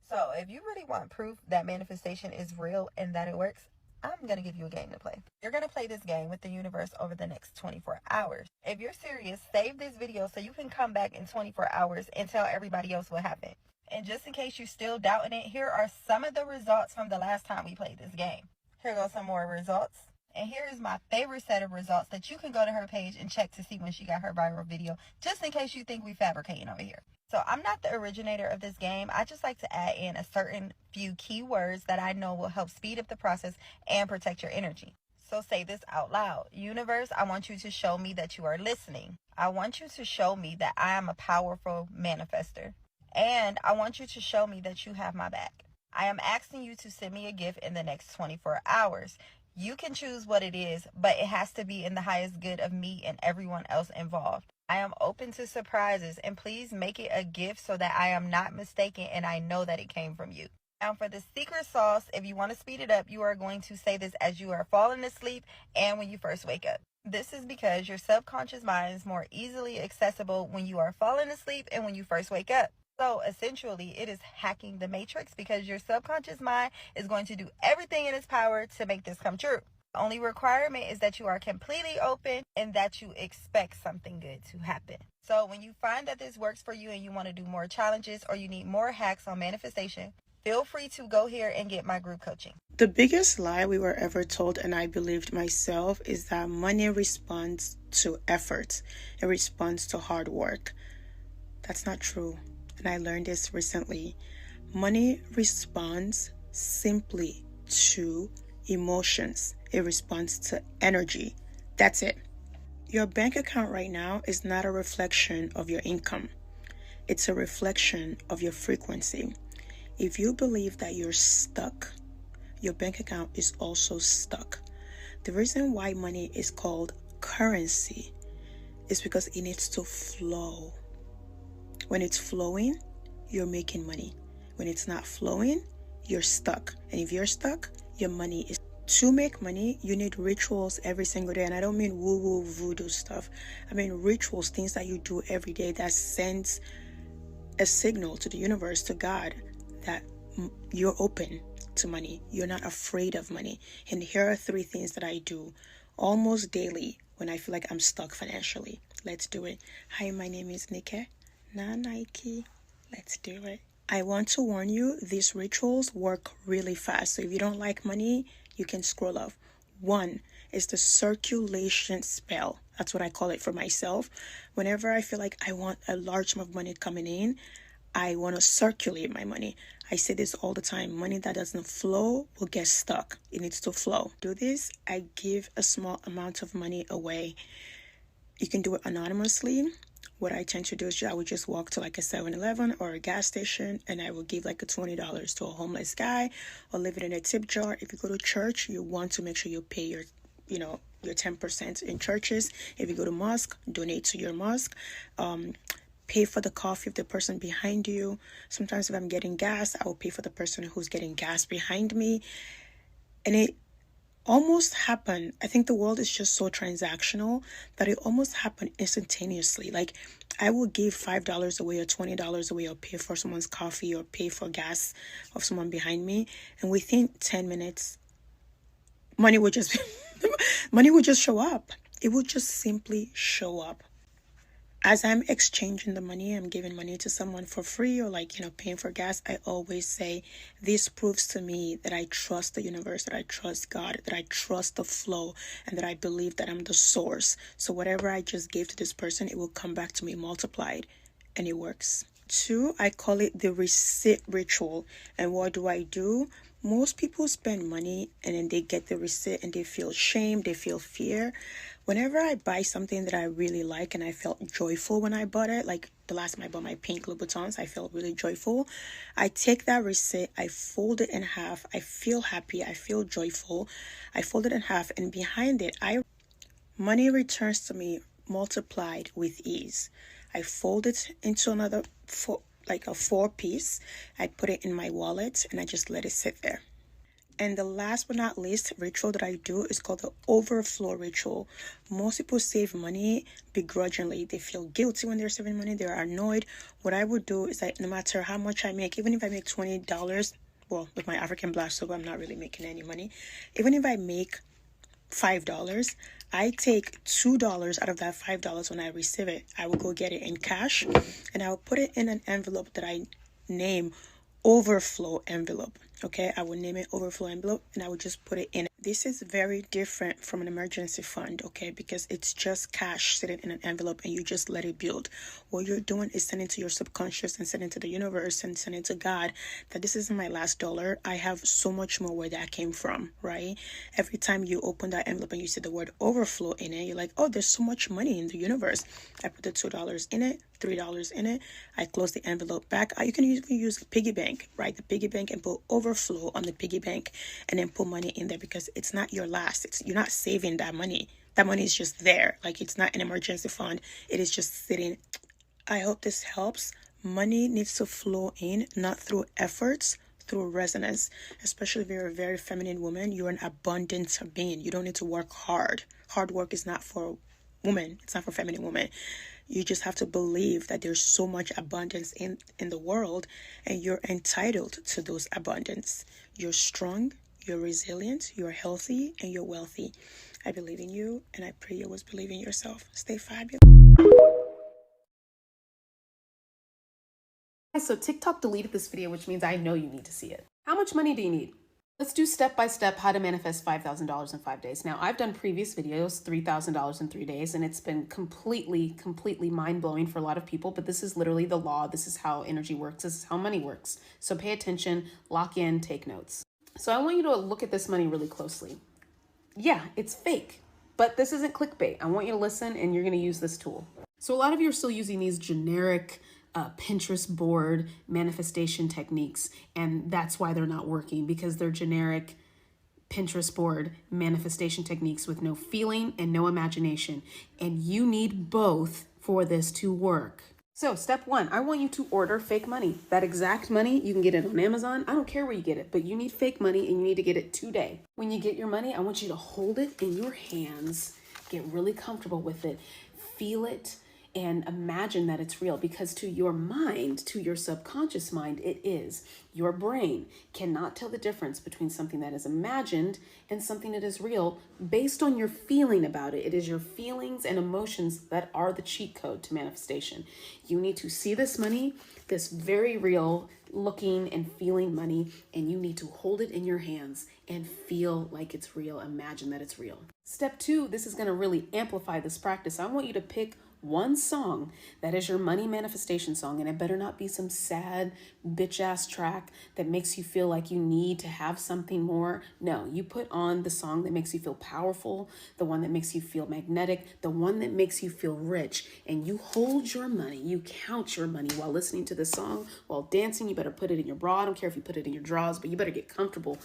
So if you really want proof that manifestation is real and that it works, I'm going to give you a game to play. You're going to play this game with the universe over the next 24 hours. If you're serious, save this video so you can come back in 24 hours and tell everybody else what happened. And just in case you're still doubting it, here are some of the results from the last time we played this game. Here go some more results. And here is my favorite set of results that you can go to her page and check to see when she got her viral video, just in case you think we fabricating over here. So I'm not the originator of this game. I just like to add in a certain few keywords that I know will help speed up the process and protect your energy. So say this out loud. Universe, I want you to show me that you are listening. I want you to show me that I am a powerful manifester. And I want you to show me that you have my back. I am asking you to send me a gift in the next 24 hours. You can choose what it is, but it has to be in the highest good of me and everyone else involved. I am open to surprises, and please make it a gift so that I am not mistaken and I know that it came from you. Now for the secret sauce, if you want to speed it up, you are going to say this as you are falling asleep and when you first wake up. This is because your subconscious mind is more easily accessible when you are falling asleep and when you first wake up. So essentially, it is hacking the matrix because your subconscious mind is going to do everything in its power to make this come true. The only requirement is that you are completely open and that you expect something good to happen. So when you find that this works for you and you want to do more challenges or you need more hacks on manifestation, feel free to go here and get my group coaching. The biggest lie we were ever told, and I believed myself, is that money responds to effort. It responds to hard work. That's not true. And I learned this recently. Money responds simply to emotions. It responds to energy. That's it. Your bank account right now is not a reflection of your income. It's a reflection of your frequency. If you believe that you're stuck, your bank account is also stuck. The reason why money is called currency is because it needs to flow. When it's flowing, you're making money. When it's not flowing, you're stuck. And if you're stuck, your money is. To make money, you need rituals every single day. And I don't mean woo-woo voodoo stuff. I mean rituals, things that you do every day that sends a signal to the universe, to God, that you're open to money. You're not afraid of money. And here are 3 things that I do almost daily when I feel like I'm stuck financially. Let's do it. Hi, my name is Nike. Nah, Nike. Let's do it. I want to warn you, these rituals work really fast. So if you don't like money, you can scroll off. 1 is the circulation spell. That's what I call it for myself. Whenever I feel like I want a large amount of money coming in, I want to circulate my money. I say this all the time. Money that doesn't flow will get stuck. It needs to flow. Do this. I give a small amount of money away. You can do it anonymously. What I tend to do is I would just walk to like a 7-Eleven or a gas station and I will give like a $20 to a homeless guy or leave it in a tip jar. If you go to church, you want to make sure you pay your 10% in churches. If you go to mosque, donate to your mosque. Pay for the coffee of the person behind you. Sometimes if I'm getting gas, I will pay for the person who's getting gas behind me. And it almost happened. I think the world is just so transactional that it almost happened instantaneously. Like I will give $5 away or $20 away or pay for someone's coffee or pay for gas of someone behind me. And within 10 minutes, money would just show up. It would just simply show up. As I'm exchanging the money, I'm giving money to someone for free or paying for gas, I always say, this proves to me that I trust the universe, that I trust God, that I trust the flow, and that I believe that I'm the source. So whatever I just gave to this person, it will come back to me multiplied, and it works. 2, I call it the receipt ritual. And what do? Most people spend money and then they get the receipt and they feel shame, they feel fear. Whenever I buy something that I really like and I felt joyful when I bought it, like the last time I bought my pink Louboutins, I felt really joyful. I take that receipt, I fold it in half, I feel happy, I feel joyful. I fold it in half and behind it, money returns to me multiplied with ease. I fold it into another a 4-piece. I put it in my wallet and I just let it sit there. And the last but not least ritual that I do is called the overflow ritual. Most people save money begrudgingly. They feel guilty when they're saving money. They're annoyed. What I would do is no matter how much I make, even if I make $20, well, with my African Black Circle, I'm not really making any money. Even if I make $5, I take $2 out of that $5 when I receive it. I will go get it in cash and I will put it in an envelope that I name overflow envelope. Okay, I would name it overflow envelope and I would just put it in. This is very different from an emergency fund, okay, because it's just cash sitting in an envelope and you just let it build. What you're doing is sending to your subconscious and sending to the universe and sending to God that this isn't my last dollar. I have so much more where that came from, right? Every time you open that envelope and you see the word overflow in it, you're like, oh, there's so much money in the universe. I put the $2 in it, $3 in it. I close the envelope back. You can even use a piggy bank, right? The piggy bank, and put overflow on the piggy bank and then put money in there because it's not your last. You're not saving that money. That money is just there. Like, it's not an emergency fund. It is just sitting. I hope this helps. Money needs to flow in, not through efforts, through resonance. Especially if you're a very feminine woman, you're an abundant being. You don't need to work hard. Hard work is not for women. It's not for feminine women. You just have to believe that there's so much abundance in the world and you're entitled to those abundance. You're strong, you're resilient, you're healthy, and you're wealthy. I believe in you, and I pray you always believe in yourself. Stay fabulous. So TikTok deleted this video, which means I know you need to see it. How much money do you need? Let's do step-by-step how to manifest $5,000 in 5 days. Now, I've done previous videos, $3,000 in 3 days, and it's been completely mind-blowing for a lot of people, but this is literally the law. This is how energy works. This is how money works. So pay attention, lock in, take notes. So I want you to look at this money really closely. Yeah, it's fake, but this isn't clickbait. I want you to listen, and you're going to use this tool. So a lot of you are still using these generic Pinterest board manifestation techniques, and that's why they're not working, because they're generic Pinterest board manifestation techniques with no feeling and no imagination, and you need both for this to work. So step one, I want you to order fake money. That exact money, you can get it on Amazon. I don't care where you get it, but you need fake money and you need to get it today. When you get your money, I want you to hold it in your hands, get really comfortable with it, feel it, and imagine that it's real, because to your mind, to your subconscious mind, it is. Your brain cannot tell the difference between something that is imagined and something that is real based on your feeling about it. It is your feelings and emotions that are the cheat code to manifestation. You need to see this money, this very real looking and feeling money, and you need to hold it in your hands and feel like it's real. Imagine that it's real. Step two, this is going to really amplify this practice. I want you to pick one song that is your money manifestation song, and it better not be some sad bitch ass track that makes you feel like you need to have something more. No, you put on the song that makes you feel powerful, the one that makes you feel magnetic, the one that makes you feel rich, and you hold your money, you count your money while listening to the song, while dancing. You better put it in your bra. I don't care if you put it in your drawers, but you better get comfortable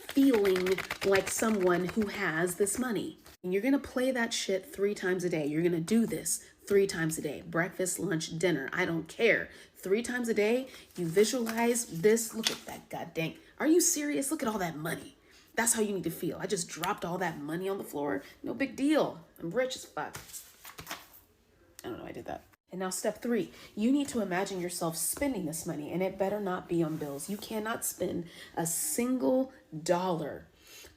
feeling like someone who has this money. And you're going to play that shit 3 times a day. You're going to do this 3 times a day. Breakfast, lunch, dinner. I don't care. 3 times a day, you visualize this. Look at that, god dang. Are you serious? Look at all that money. That's how you need to feel. I just dropped all that money on the floor. No big deal. I'm rich as fuck. I don't know, I did that. And now step 3, you need to imagine yourself spending this money, and it better not be on bills. You cannot spend a single dollar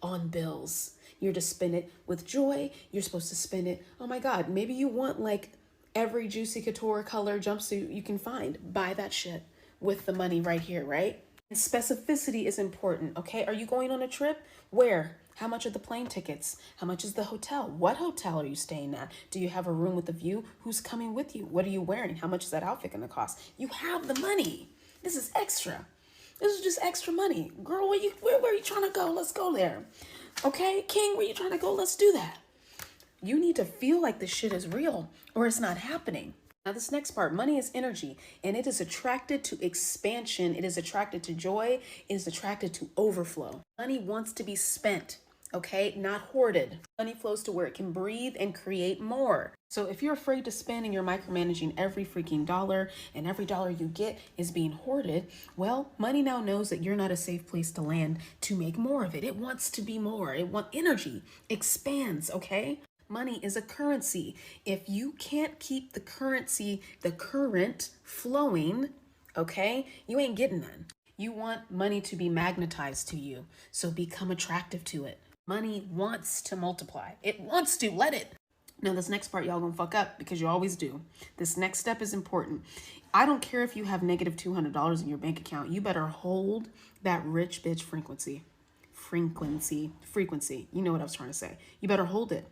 on bills. You're to spend it with joy. You're supposed to spend it, oh my God, maybe you want like every Juicy Couture color jumpsuit you can find. Buy that shit with the money right here, right? And specificity is important, okay? Are you going on a trip? Where? How much are the plane tickets? How much is the hotel? What hotel are you staying at? Do you have a room with a view? Who's coming with you? What are you wearing? How much is that outfit gonna cost? You have the money. This is extra. This is just extra money. Girl, where are you trying to go? Let's go there. Okay, King, where you trying to go? Let's do that. You need to feel like this shit is real or it's not happening. Now this next part, money is energy, and it is attracted to expansion. It is attracted to joy. It is attracted to overflow. Money wants to be spent, okay? Not hoarded. Money flows to where it can breathe and create more. So if you're afraid to spend and you're micromanaging every freaking dollar, and every dollar you get is being hoarded, well, money now knows that you're not a safe place to land to make more of it. It wants to be more. It wants energy, expands, okay? Money is a currency. If you can't keep the currency, the current flowing, okay, you ain't getting none. You want money to be magnetized to you, so become attractive to it. Money wants to multiply. It wants to. Let it. Now, this next part, y'all gonna fuck up because you always do. This next step is important. I don't care if you have negative $200 in your bank account. You better hold that rich bitch frequency. Frequency. You know what I was trying to say. You better hold it.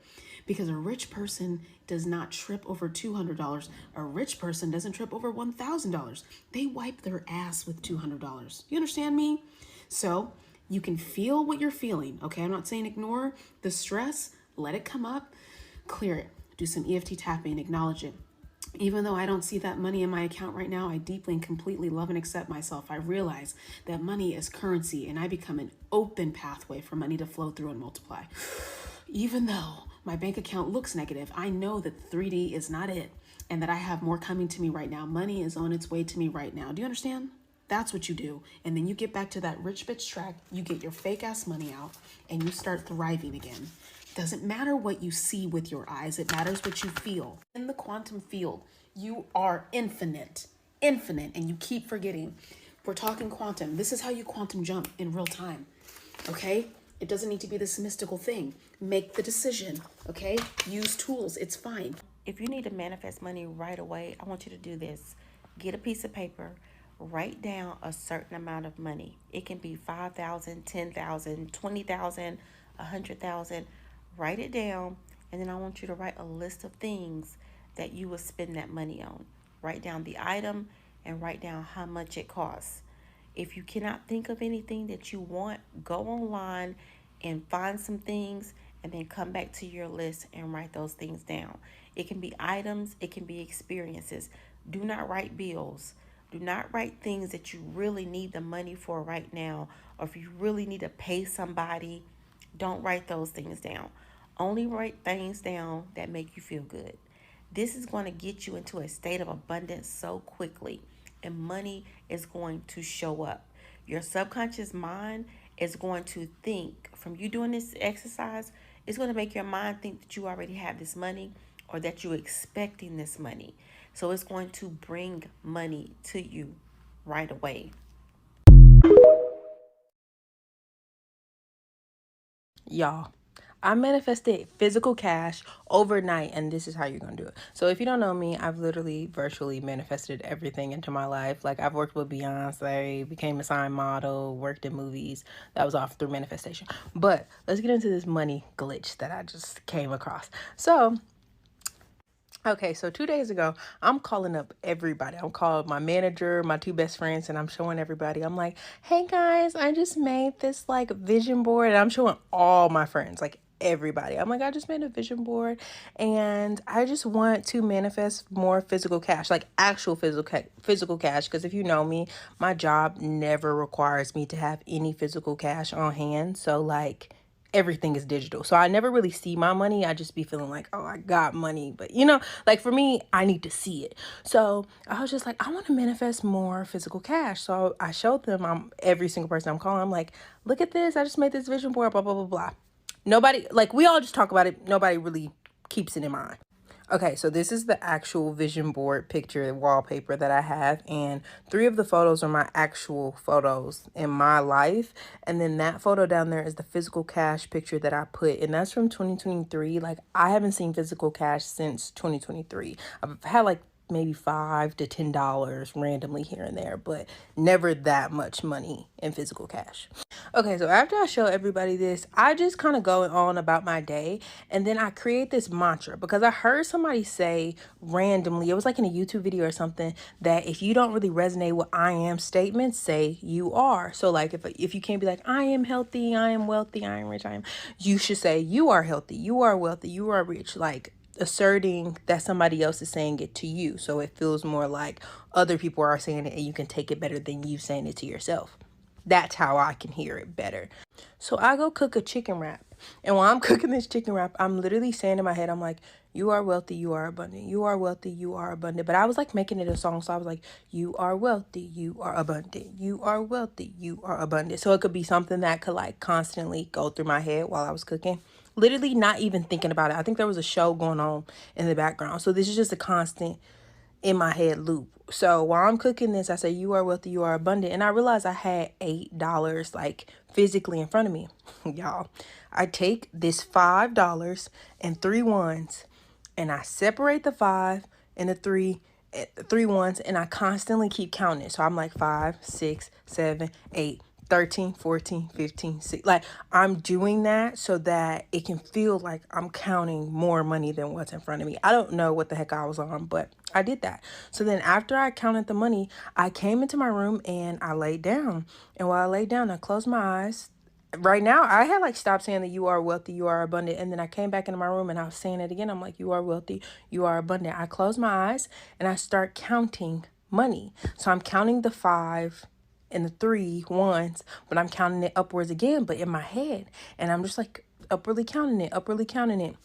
Because a rich person does not trip over $200. A rich person doesn't trip over $1,000. They wipe their ass with $200. You understand me? So you can feel what you're feeling. Okay, I'm not saying ignore the stress. Let it come up. Clear it. Do some EFT tapping. Acknowledge it. Even though I don't see that money in my account right now, I deeply and completely love and accept myself. I realize that money is currency, and I become an open pathway for money to flow through and multiply. Even though my bank account looks negative, I know that 3D is not it, and that I have more coming to me right now. Money is on its way to me right now. Do you understand? That's what you do. And then you get back to that rich bitch track, you get your fake ass money out, and you start thriving again. Doesn't matter what you see with your eyes, it matters what you feel. In the quantum field, you are infinite, and you keep forgetting. We're talking quantum. This is how you quantum jump in real time, okay? It doesn't need to be this mystical thing. Make the decision, okay? Use tools, it's fine. If you need to manifest money right away, I want you to do this. Get a piece of paper, write down a certain amount of money. It can be 5,000, 10,000, 20,000, 100,000. Write it down, and then I want you to write a list of things that you will spend that money on. Write down the item and write down how much it costs. If you cannot think of anything that you want, go online and find some things and then come back to your list and write those things down. It can be items, it can be experiences. Do not write bills. Do not write things that you really need the money for right now, or if you really need to pay somebody, don't write those things down. Only write things down that make you feel good. This is going to get you into a state of abundance so quickly, and money is going to show up. Your subconscious mind is going to think, from you doing this exercise, it's going to make your mind think that you already have this money or that you're expecting this money. So it's going to bring money to you right away. Y'all, I manifested physical cash overnight, and this is how you're gonna do it. So if you don't know me, I've literally virtually manifested everything into my life. Like, I've worked with Beyonce, became a sign model, worked in movies. That was all through manifestation. But let's get into this money glitch that I just came across. So 2 days ago, I'm calling up everybody. I'm calling my manager, my two best friends, and I'm showing everybody. I'm like, hey guys, I just made this like vision board, and I'm showing all my friends, like everybody. I'm like, I just made a vision board, and I just want to manifest more physical cash, like actual physical cash. Because if you know me, my job never requires me to have any physical cash on hand. So like, everything is digital. So I never really see my money. I just be feeling like, oh, I got money. But like for me, I need to see it. So I was just like, I want to manifest more physical cash. So I showed them, every single person I'm calling, I'm like, look at this. I just made this vision board, blah, blah, blah, blah. Nobody, like, we all just talk about it. Nobody really keeps it in mind. Okay, so this is the actual vision board picture wallpaper that I have, and 3 of the photos are my actual photos in my life, and then that photo down there is the physical cash picture that I put, and that's from 2023. Like, I haven't seen physical cash since 2023. I've had like maybe $5 to $10 randomly here and there, but never that much money in physical cash. Okay, so after I show everybody this, I just kind of go on about my day, and then I create this mantra because I heard somebody say randomly, it was like in a YouTube video or something, that if you don't really resonate with I am statements, say you are. So like if you can't be like, I am healthy, I am wealthy, I am rich, you should say you are healthy, you are wealthy, you are rich, like asserting that somebody else is saying it to you. So it feels more like other people are saying it and you can take it better than you saying it to yourself. That's how I can hear it better. So I go cook a chicken wrap. And while I'm cooking this chicken wrap, I'm literally saying in my head, I'm like, you are wealthy, you are abundant. You are wealthy, you are abundant. But I was like making it a song. So I was like, you are wealthy, you are abundant. You are wealthy, you are abundant. So it could be something that could like constantly go through my head while I was cooking. Literally not even thinking about it. I think there was a show going on in the background. So this is just a constant in my head loop. So while I'm cooking this, I say, you are wealthy, you are abundant. And I realized I had $8 like physically in front of me. Y'all, I take this $5 and 3 ones and I separate the 5 and the 3 ones, and I constantly keep counting. So I'm like 5, 6, 7, 8, 13, 14, 15, 16. Like I'm doing that so that it can feel like I'm counting more money than what's in front of me. I don't know what the heck I was on, but I did that. So then after I counted the money, I came into my room and I laid down. And while I laid down, I closed my eyes. Right now, I had like stopped saying that you are wealthy, you are abundant. And then I came back into my room and I was saying it again. I'm like, you are wealthy, you are abundant. I close my eyes and I start counting money. So I'm counting the 5 and the 3 ones, but I'm counting it upwards again, but in my head. And I'm just like upwardly counting it, upwardly counting it.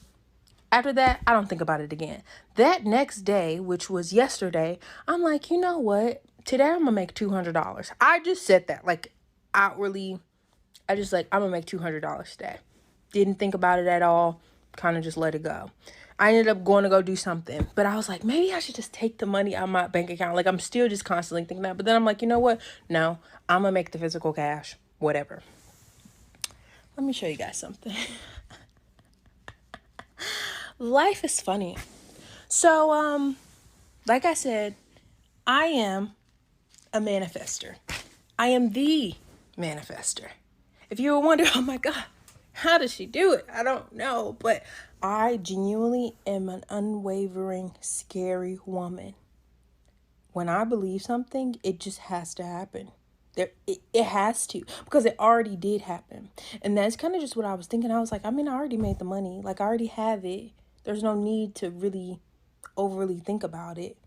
After that, I don't think about it again. That next day, which was yesterday, I'm like, you know what? Today I'm gonna make $200. I just said that like outwardly. I just like, I'm gonna make $200 today. Didn't think about it at all. Kind of just let it go. I ended up going to go do something, but I was like, maybe I should just take the money out of my bank account. Like I'm still just constantly thinking that, but then I'm like, you know what? No, I'm gonna make the physical cash, whatever. Let me show you guys something. Life is funny. So, like I said, I am a manifester. I am the manifester. If you were wondering, oh my God, how does she do it? I don't know, but I genuinely am an unwavering, scary woman. When I believe something, it just has to happen. It has to, because it already did happen. And that's kind of just what I was thinking. I was like, I mean, I already made the money. Like I already have it. There's no need to really overly think about it.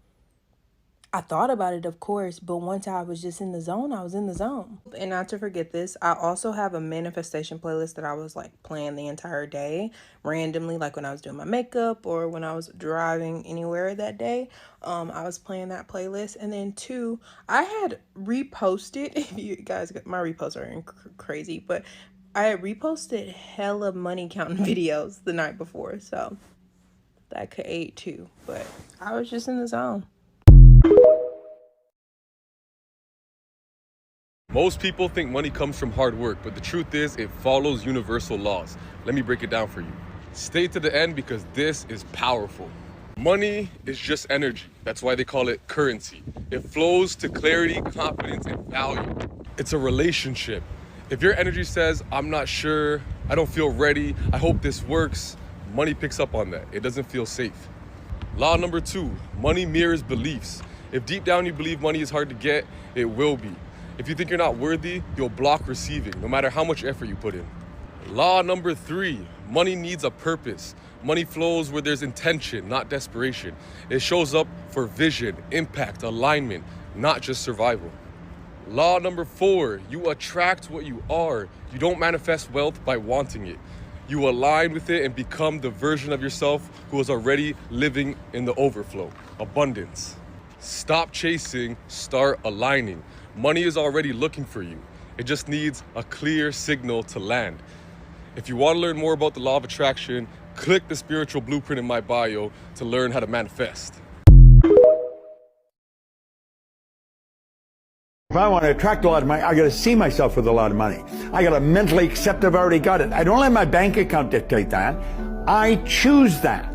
I thought about it, of course, but once I was just in the zone, I was in the zone. And not to forget this, I also have a manifestation playlist that I was like playing the entire day randomly, like when I was doing my makeup or when I was driving anywhere that day. I was playing that playlist. And then 2, I had reposted, if you guys, my reposts are crazy, but I had reposted hella money counting videos the night before. So that could aid too, but I was just in the zone. Most people think money comes from hard work, but the truth is it follows universal laws. Let me break it down for you. Stay to the end because this is powerful. Money is just energy. That's why they call it currency. It flows to clarity, confidence, and value. It's a relationship. If your energy says, I'm not sure, I don't feel ready, I hope this works, money picks up on that. It doesn't feel safe. Law number 2, money mirrors beliefs. If deep down you believe money is hard to get, it will be. If you think you're not worthy, you'll block receiving, no matter how much effort you put in. Law number 3, money needs a purpose. Money flows where there's intention, not desperation. It shows up for vision, impact, alignment, not just survival. Law number 4, you attract what you are. You don't manifest wealth by wanting it. You align with it and become the version of yourself who is already living in the overflow, abundance. Stop chasing, start aligning. Money is already looking for you. It just needs a clear signal to land. If you want to learn more about the law of attraction, click the spiritual blueprint in my bio to learn how to manifest. If I want to attract a lot of money, I got to see myself with a lot of money. I got to mentally accept I've already got it. I don't let my bank account dictate that. I choose that.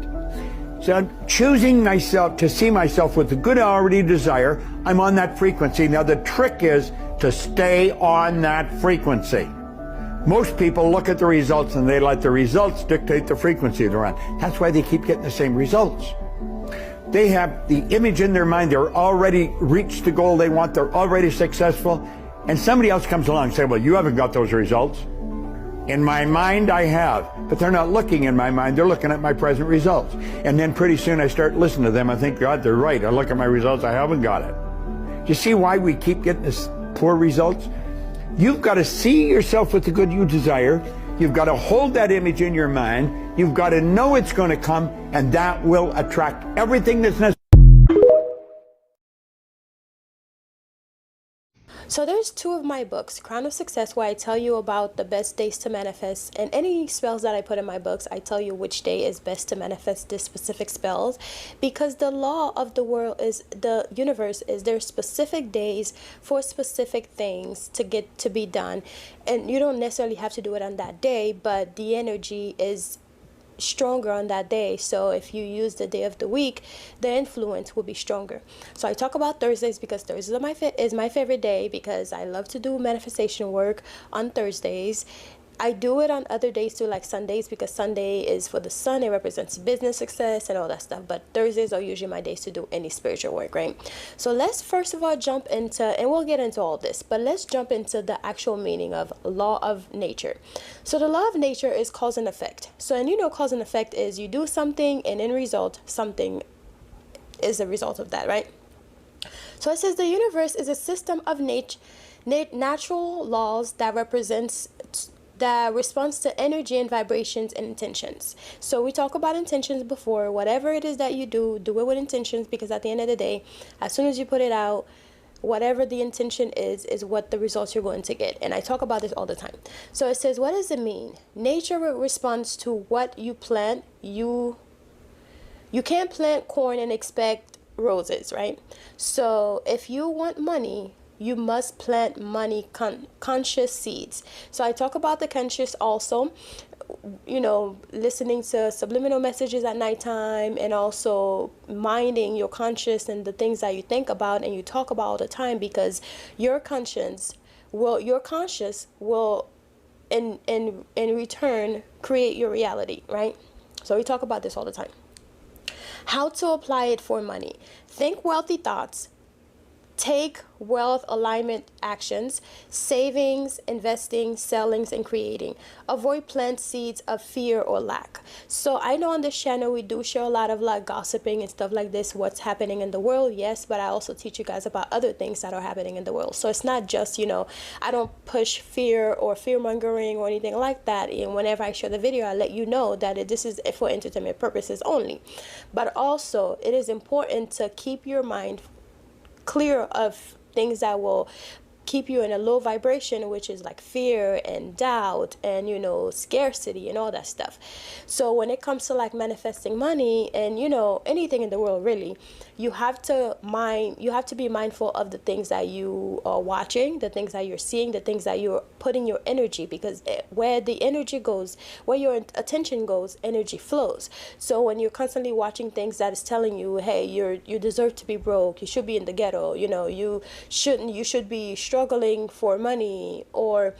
So I'm choosing myself to see myself with the good I already desire. I'm on that frequency. Now the trick is to stay on that frequency. Most people look at the results and they let the results dictate the frequency they're on. That's why they keep getting the same results. They have the image in their mind. They're already reached the goal they want. They're already successful. And somebody else comes along and says, well, you haven't got those results. In my mind, I have. But they're not looking in my mind. They're looking at my present results. And then pretty soon I start listening to them. I think, God, they're right. I look at my results. I haven't got it. You see why we keep getting this poor results? You've got to see yourself with the good you desire. You've got to hold that image in your mind. You've got to know it's going to come, and that will attract everything that's necessary. So there's two of my books, Crown of Success, where I tell you about the best days to manifest, and any spells that I put in my books, I tell you which day is best to manifest this specific spells, because the law of the world is, the universe is, there's specific days for specific things to get to be done, and you don't necessarily have to do it on that day, but the energy is stronger on that day. So if you use the day of the week, the influence will be stronger. So I talk about Thursdays because Thursdays is my favorite day, because I love to do manifestation work on Thursdays. I do it on other days too, like Sundays, because Sunday is for the sun. It represents business success and all that stuff. But Thursdays are usually my days to do any spiritual work, right? So let's first of all jump into, and we'll get into all this, but let's jump into the actual meaning of law of nature. So the law of nature is cause and effect. So, and you know, cause and effect is you do something and in result, something is the result of that, right? So it says the universe is a system of natural laws that responds to energy and vibrations and intentions. So we talk about intentions before. Whatever it is that you do it with intentions, because at the end of the day, as soon as you put it out, whatever the intention is what the results you're going to get. And I talk about this all the time. So it says, what does it mean? Nature responds to what you plant. You can't plant corn and expect roses, right? So if you want money, you must plant money conscious seeds. So I talk about the conscious also, you know, listening to subliminal messages at nighttime, and also minding your conscious and the things that you think about and you talk about all the time, because your conscious will in return create your reality, right? So we talk about this all the time. How to apply it for money. Think wealthy thoughts. Take wealth alignment actions, savings, investing, sellings, and creating. Avoid plant seeds of fear or lack. So I know on this channel we do share a lot of like gossiping and stuff like this, what's happening in the world, yes, but I also teach you guys about other things that are happening in the world. So it's not just, you know, I don't push fear or fear mongering or anything like that. And whenever I share the video, I let you know that this is for entertainment purposes only. But also it is important to keep your mind clear of things that will keep you in a low vibration, which is like fear and doubt and, you know, scarcity and all that stuff. So when it comes to like manifesting money and, you know, anything in the world really, you have to be mindful of the things that you are watching, the things that you're seeing, the things that you're putting your energy, because where the energy goes, where your attention goes, energy flows. So when you're constantly watching things that is telling you, hey, you deserve to be broke, you should be in the ghetto, you know, you should be struggling for money, or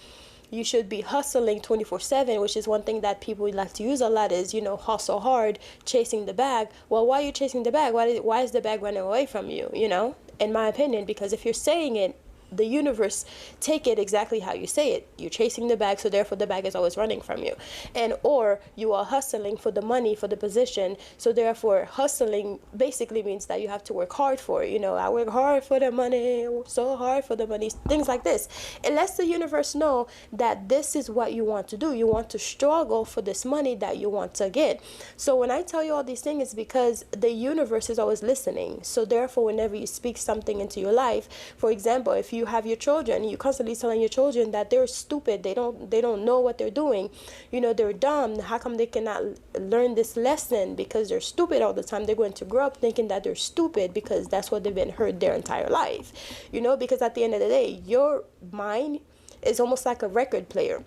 you should be hustling 24/7, which is one thing that people like to use a lot, is, you know, hustle hard, chasing the bag. Well, why are you chasing the bag? Why is the bag running away from you, you know, in my opinion? Because if you're saying it, the universe take it exactly how you say it. You're chasing the bag, so therefore the bag is always running from you. And or you are hustling for the money, for the position, so therefore hustling basically means that you have to work hard for it. You know, I work hard for the money, so hard for the money, things like this. It lets the universe know that this is what you want to do. You want to struggle for this money that you want to get. So when I tell you all these things, it's because the universe is always listening. So therefore, whenever you speak something into your life, for example, if you have your children, you're constantly telling your children that they're stupid, they don't know what they're doing, you know, they're dumb, how come they cannot learn this lesson? Because they're stupid all the time. They're going to grow up thinking that they're stupid, because that's what they've been heard their entire life, you know, because at the end of the day, your mind is almost like a record player.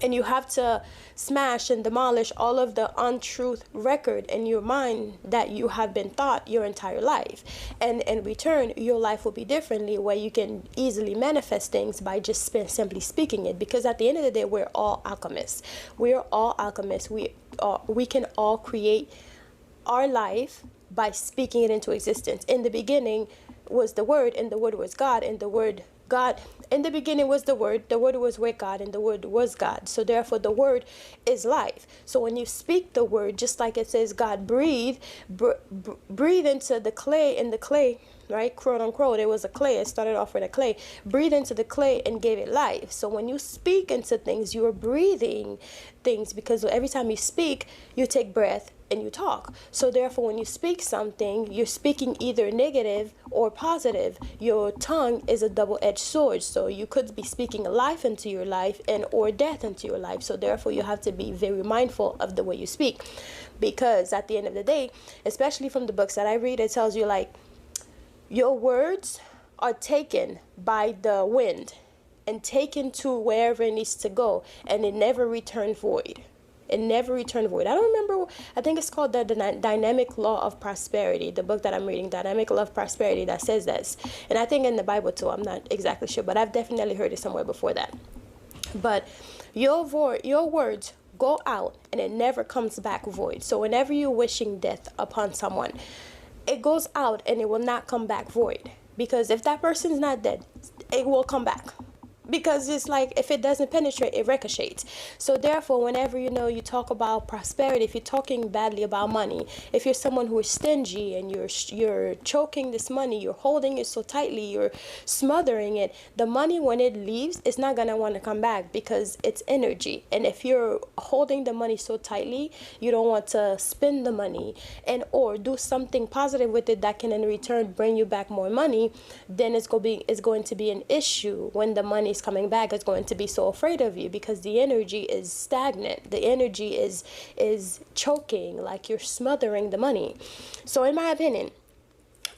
And you have to smash and demolish all of the untruth record in your mind that you have been taught your entire life. And in return, your life will be differently, where you can easily manifest things by just simply speaking it. Because at the end of the day, we're all alchemists. We're all alchemists. We can all create our life by speaking it into existence. In the beginning was the Word, and the Word was God, and the Word God, in the beginning was the Word was with God, and the Word was God. So therefore the Word is life. So when you speak the Word, just like it says God breathe into the clay, and the clay right? Quote unquote, it was a clay. It started off with a clay. Breathe into the clay and gave it life. So when you speak into things, you are breathing things, because every time you speak, you take breath and you talk. So therefore, when you speak something, you're speaking either negative or positive. Your tongue is a double-edged sword. So you could be speaking life into your life and or death into your life. So therefore, you have to be very mindful of the way you speak, because at the end of the day, especially from the books that I read, it tells you like your words are taken by the wind and taken to wherever it needs to go, and it never returned void. It never returned void. I don't remember. I think it's called the Dynamic Law of Prosperity, the book that I'm reading, Dynamic Law of Prosperity, that says this. And I think in the Bible too. I'm not exactly sure, but I've definitely heard it somewhere before that. But your words go out and it never comes back void. So whenever you're wishing death upon someone, it goes out and it will not come back void. Because if that person's not dead, it will come back. Because it's like, if it doesn't penetrate, it ricochets. So therefore, whenever you talk about prosperity, if you're talking badly about money, if you're someone who is stingy and you're choking this money, you're holding it so tightly, you're smothering it, the money, when it leaves, it's not gonna want to come back, because it's energy. And if you're holding the money so tightly, you don't want to spend the money and or do something positive with it that can in return bring you back more money, then it's going to be an issue when the money is coming back. It's going to be so afraid of you, because the energy is stagnant. The energy is choking, like you're smothering the money. So in my opinion,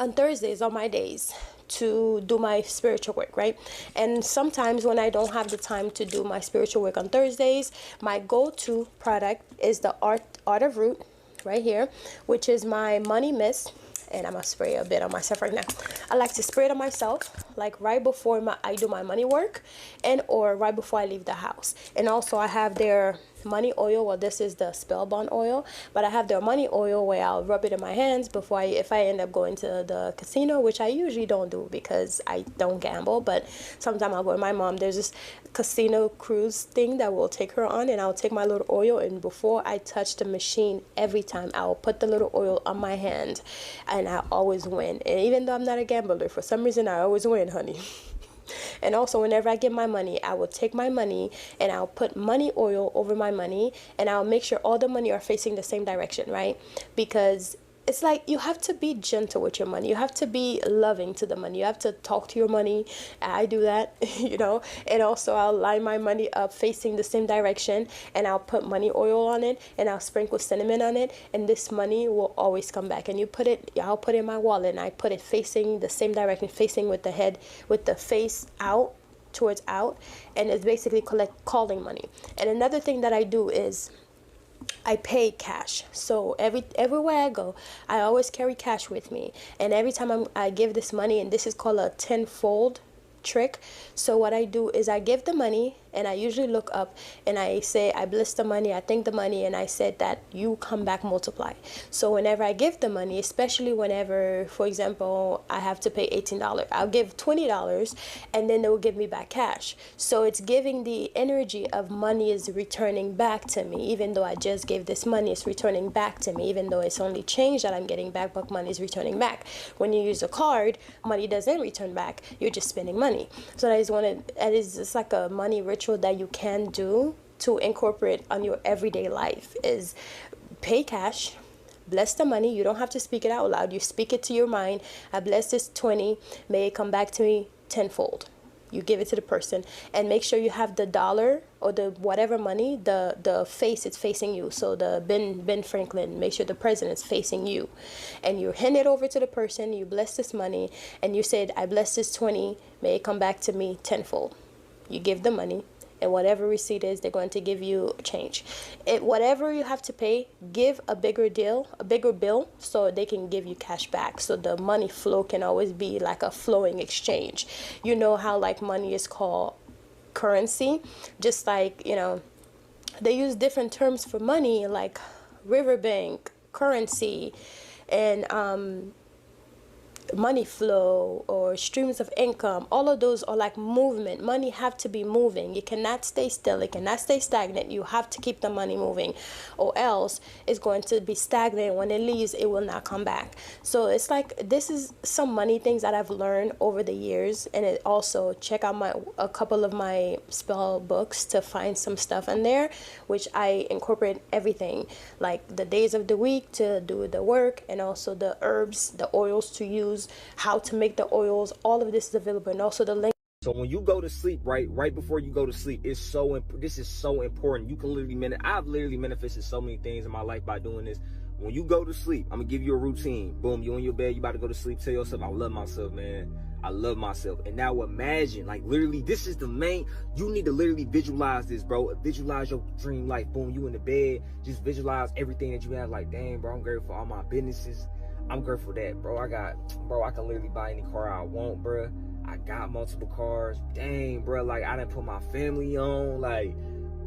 on Thursdays are my days to do my spiritual work, right? And sometimes when I don't have the time to do my spiritual work on Thursdays, my go-to product is the Art of Root right here, which is my money mist. And I'm gonna spray a bit on myself right now. I like to spray it on myself, like right before I do my money work, and or right before I leave the house. And also I have their money oil. Well, this is the spellbound oil, but I have their money oil where I'll rub it in my hands before if I end up going to the casino, which I usually don't do because I don't gamble, but sometimes I'll go with my mom. There's this casino cruise thing that we'll take her on, and I'll take my little oil, and before I touch the machine, every time I'll put the little oil on my hand, and I always win. And even though I'm not a gambler, for some reason I always win, honey. And also, whenever I get my money, I will take my money and I'll put money oil over my money, and I'll make sure all the money are facing the same direction, right? Because it's like you have to be gentle with your money. You have to be loving to the money. You have to talk to your money. I do that, And also, I'll line my money up facing the same direction, and I'll put money oil on it, and I'll sprinkle cinnamon on it, and this money will always come back. And I'll put it in my wallet, and I put it facing the same direction, facing with the head, with the face out, towards out, and it's basically calling money. And another thing that I do is I pay cash. So everywhere I go, I always carry cash with me. And every time I give this money, and this is called a tenfold trick. So what I do is I give the money, and I usually look up and I say, I bless the money, I thank the money, and I said that you come back multiply. So whenever I give the money, especially whenever, for example, I have to pay $18, I'll give $20, and then they will give me back cash. So it's giving the energy of money is returning back to me. Even though I just gave this money, it's returning back to me. Even though it's only change that I'm getting back, but money is returning back. When you use a card, money doesn't return back. You're just spending money. So it's like a money ritual that you can do to incorporate on your everyday life is pay cash, bless the money. You don't have to speak it out loud. You speak it to your mind. I bless this 20, may it come back to me tenfold. You give it to the person, and make sure you have the dollar or the whatever money, the face is facing you. So the Ben Franklin, make sure the president's facing you, and you hand it over to the person. You bless this money, and you said, I bless this 20, may it come back to me tenfold. You give the money, and whatever receipt is, they're going to give you change. Whatever you have to pay, give a bigger bill, so they can give you cash back. So the money flow can always be like a flowing exchange. You know how like money is called currency, just like, they use different terms for money, like riverbank, currency, and money flow or streams of income, all of those are like movement. Money have to be moving. You cannot stay still. It cannot stay stagnant. You have to keep the money moving, or else it's going to be stagnant. When it leaves, it will not come back. So it's like, this is some money things that I've learned over the years. And it also, check out a couple of my spell books to find some stuff in there, which I incorporate everything, like the days of the week to do the work, and also the herbs, the oils to use, how to make the oils. All of this is available, and also the link. So when you go to sleep, right before you go to sleep, this is so important. You can literally I've literally manifested so many things in my life by doing this. When you go to sleep, I'm gonna give you a routine. Boom, you in your bed, you about to go to sleep. Tell yourself, I love myself, man. I love myself. And now imagine, like, literally, this is the main, you need to literally visualize this, bro. Visualize your dream life. Boom, you in the bed, just visualize everything that you have. Like, dang, bro, I'm grateful for all my businesses. I'm grateful for that, bro. I can literally buy any car I want, bro. I got multiple cars. Dang, bro, like, I done put my family on. Like,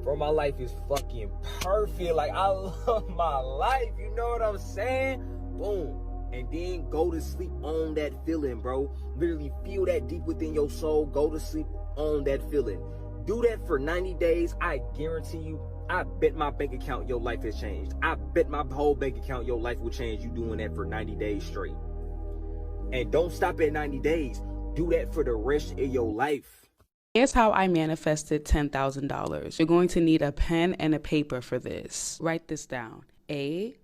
bro, my life is fucking perfect. Like, I love my life. You know what I'm saying? Boom. And then go to sleep on that feeling, bro. Literally feel that deep within your soul. Go to sleep on that feeling. Do that for 90 days. I guarantee you, I bet my bank account your life has changed. I bet my whole bank account your life will change, you doing that for 90 days straight. And don't stop at 90 days. Do that for the rest of your life. Here's how I manifested $10,000. You're going to need a pen and a paper for this. Write this down. ACTION.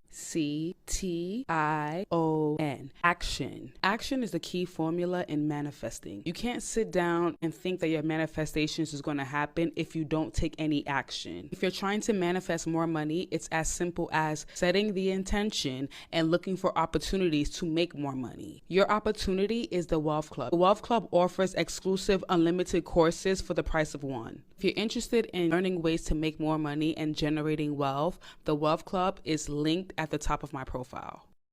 Action. Action is the key formula in manifesting. You can't sit down and think that your manifestations is going to happen if you don't take any action. If you're trying to manifest more money, it's as simple as setting the intention and looking for opportunities to make more money. Your opportunity is the Wealth Club. The Wealth Club offers exclusive unlimited courses for the price of one. If you're interested in learning ways to make more money and generating wealth, the Wealth Club is linked at the top of my profile.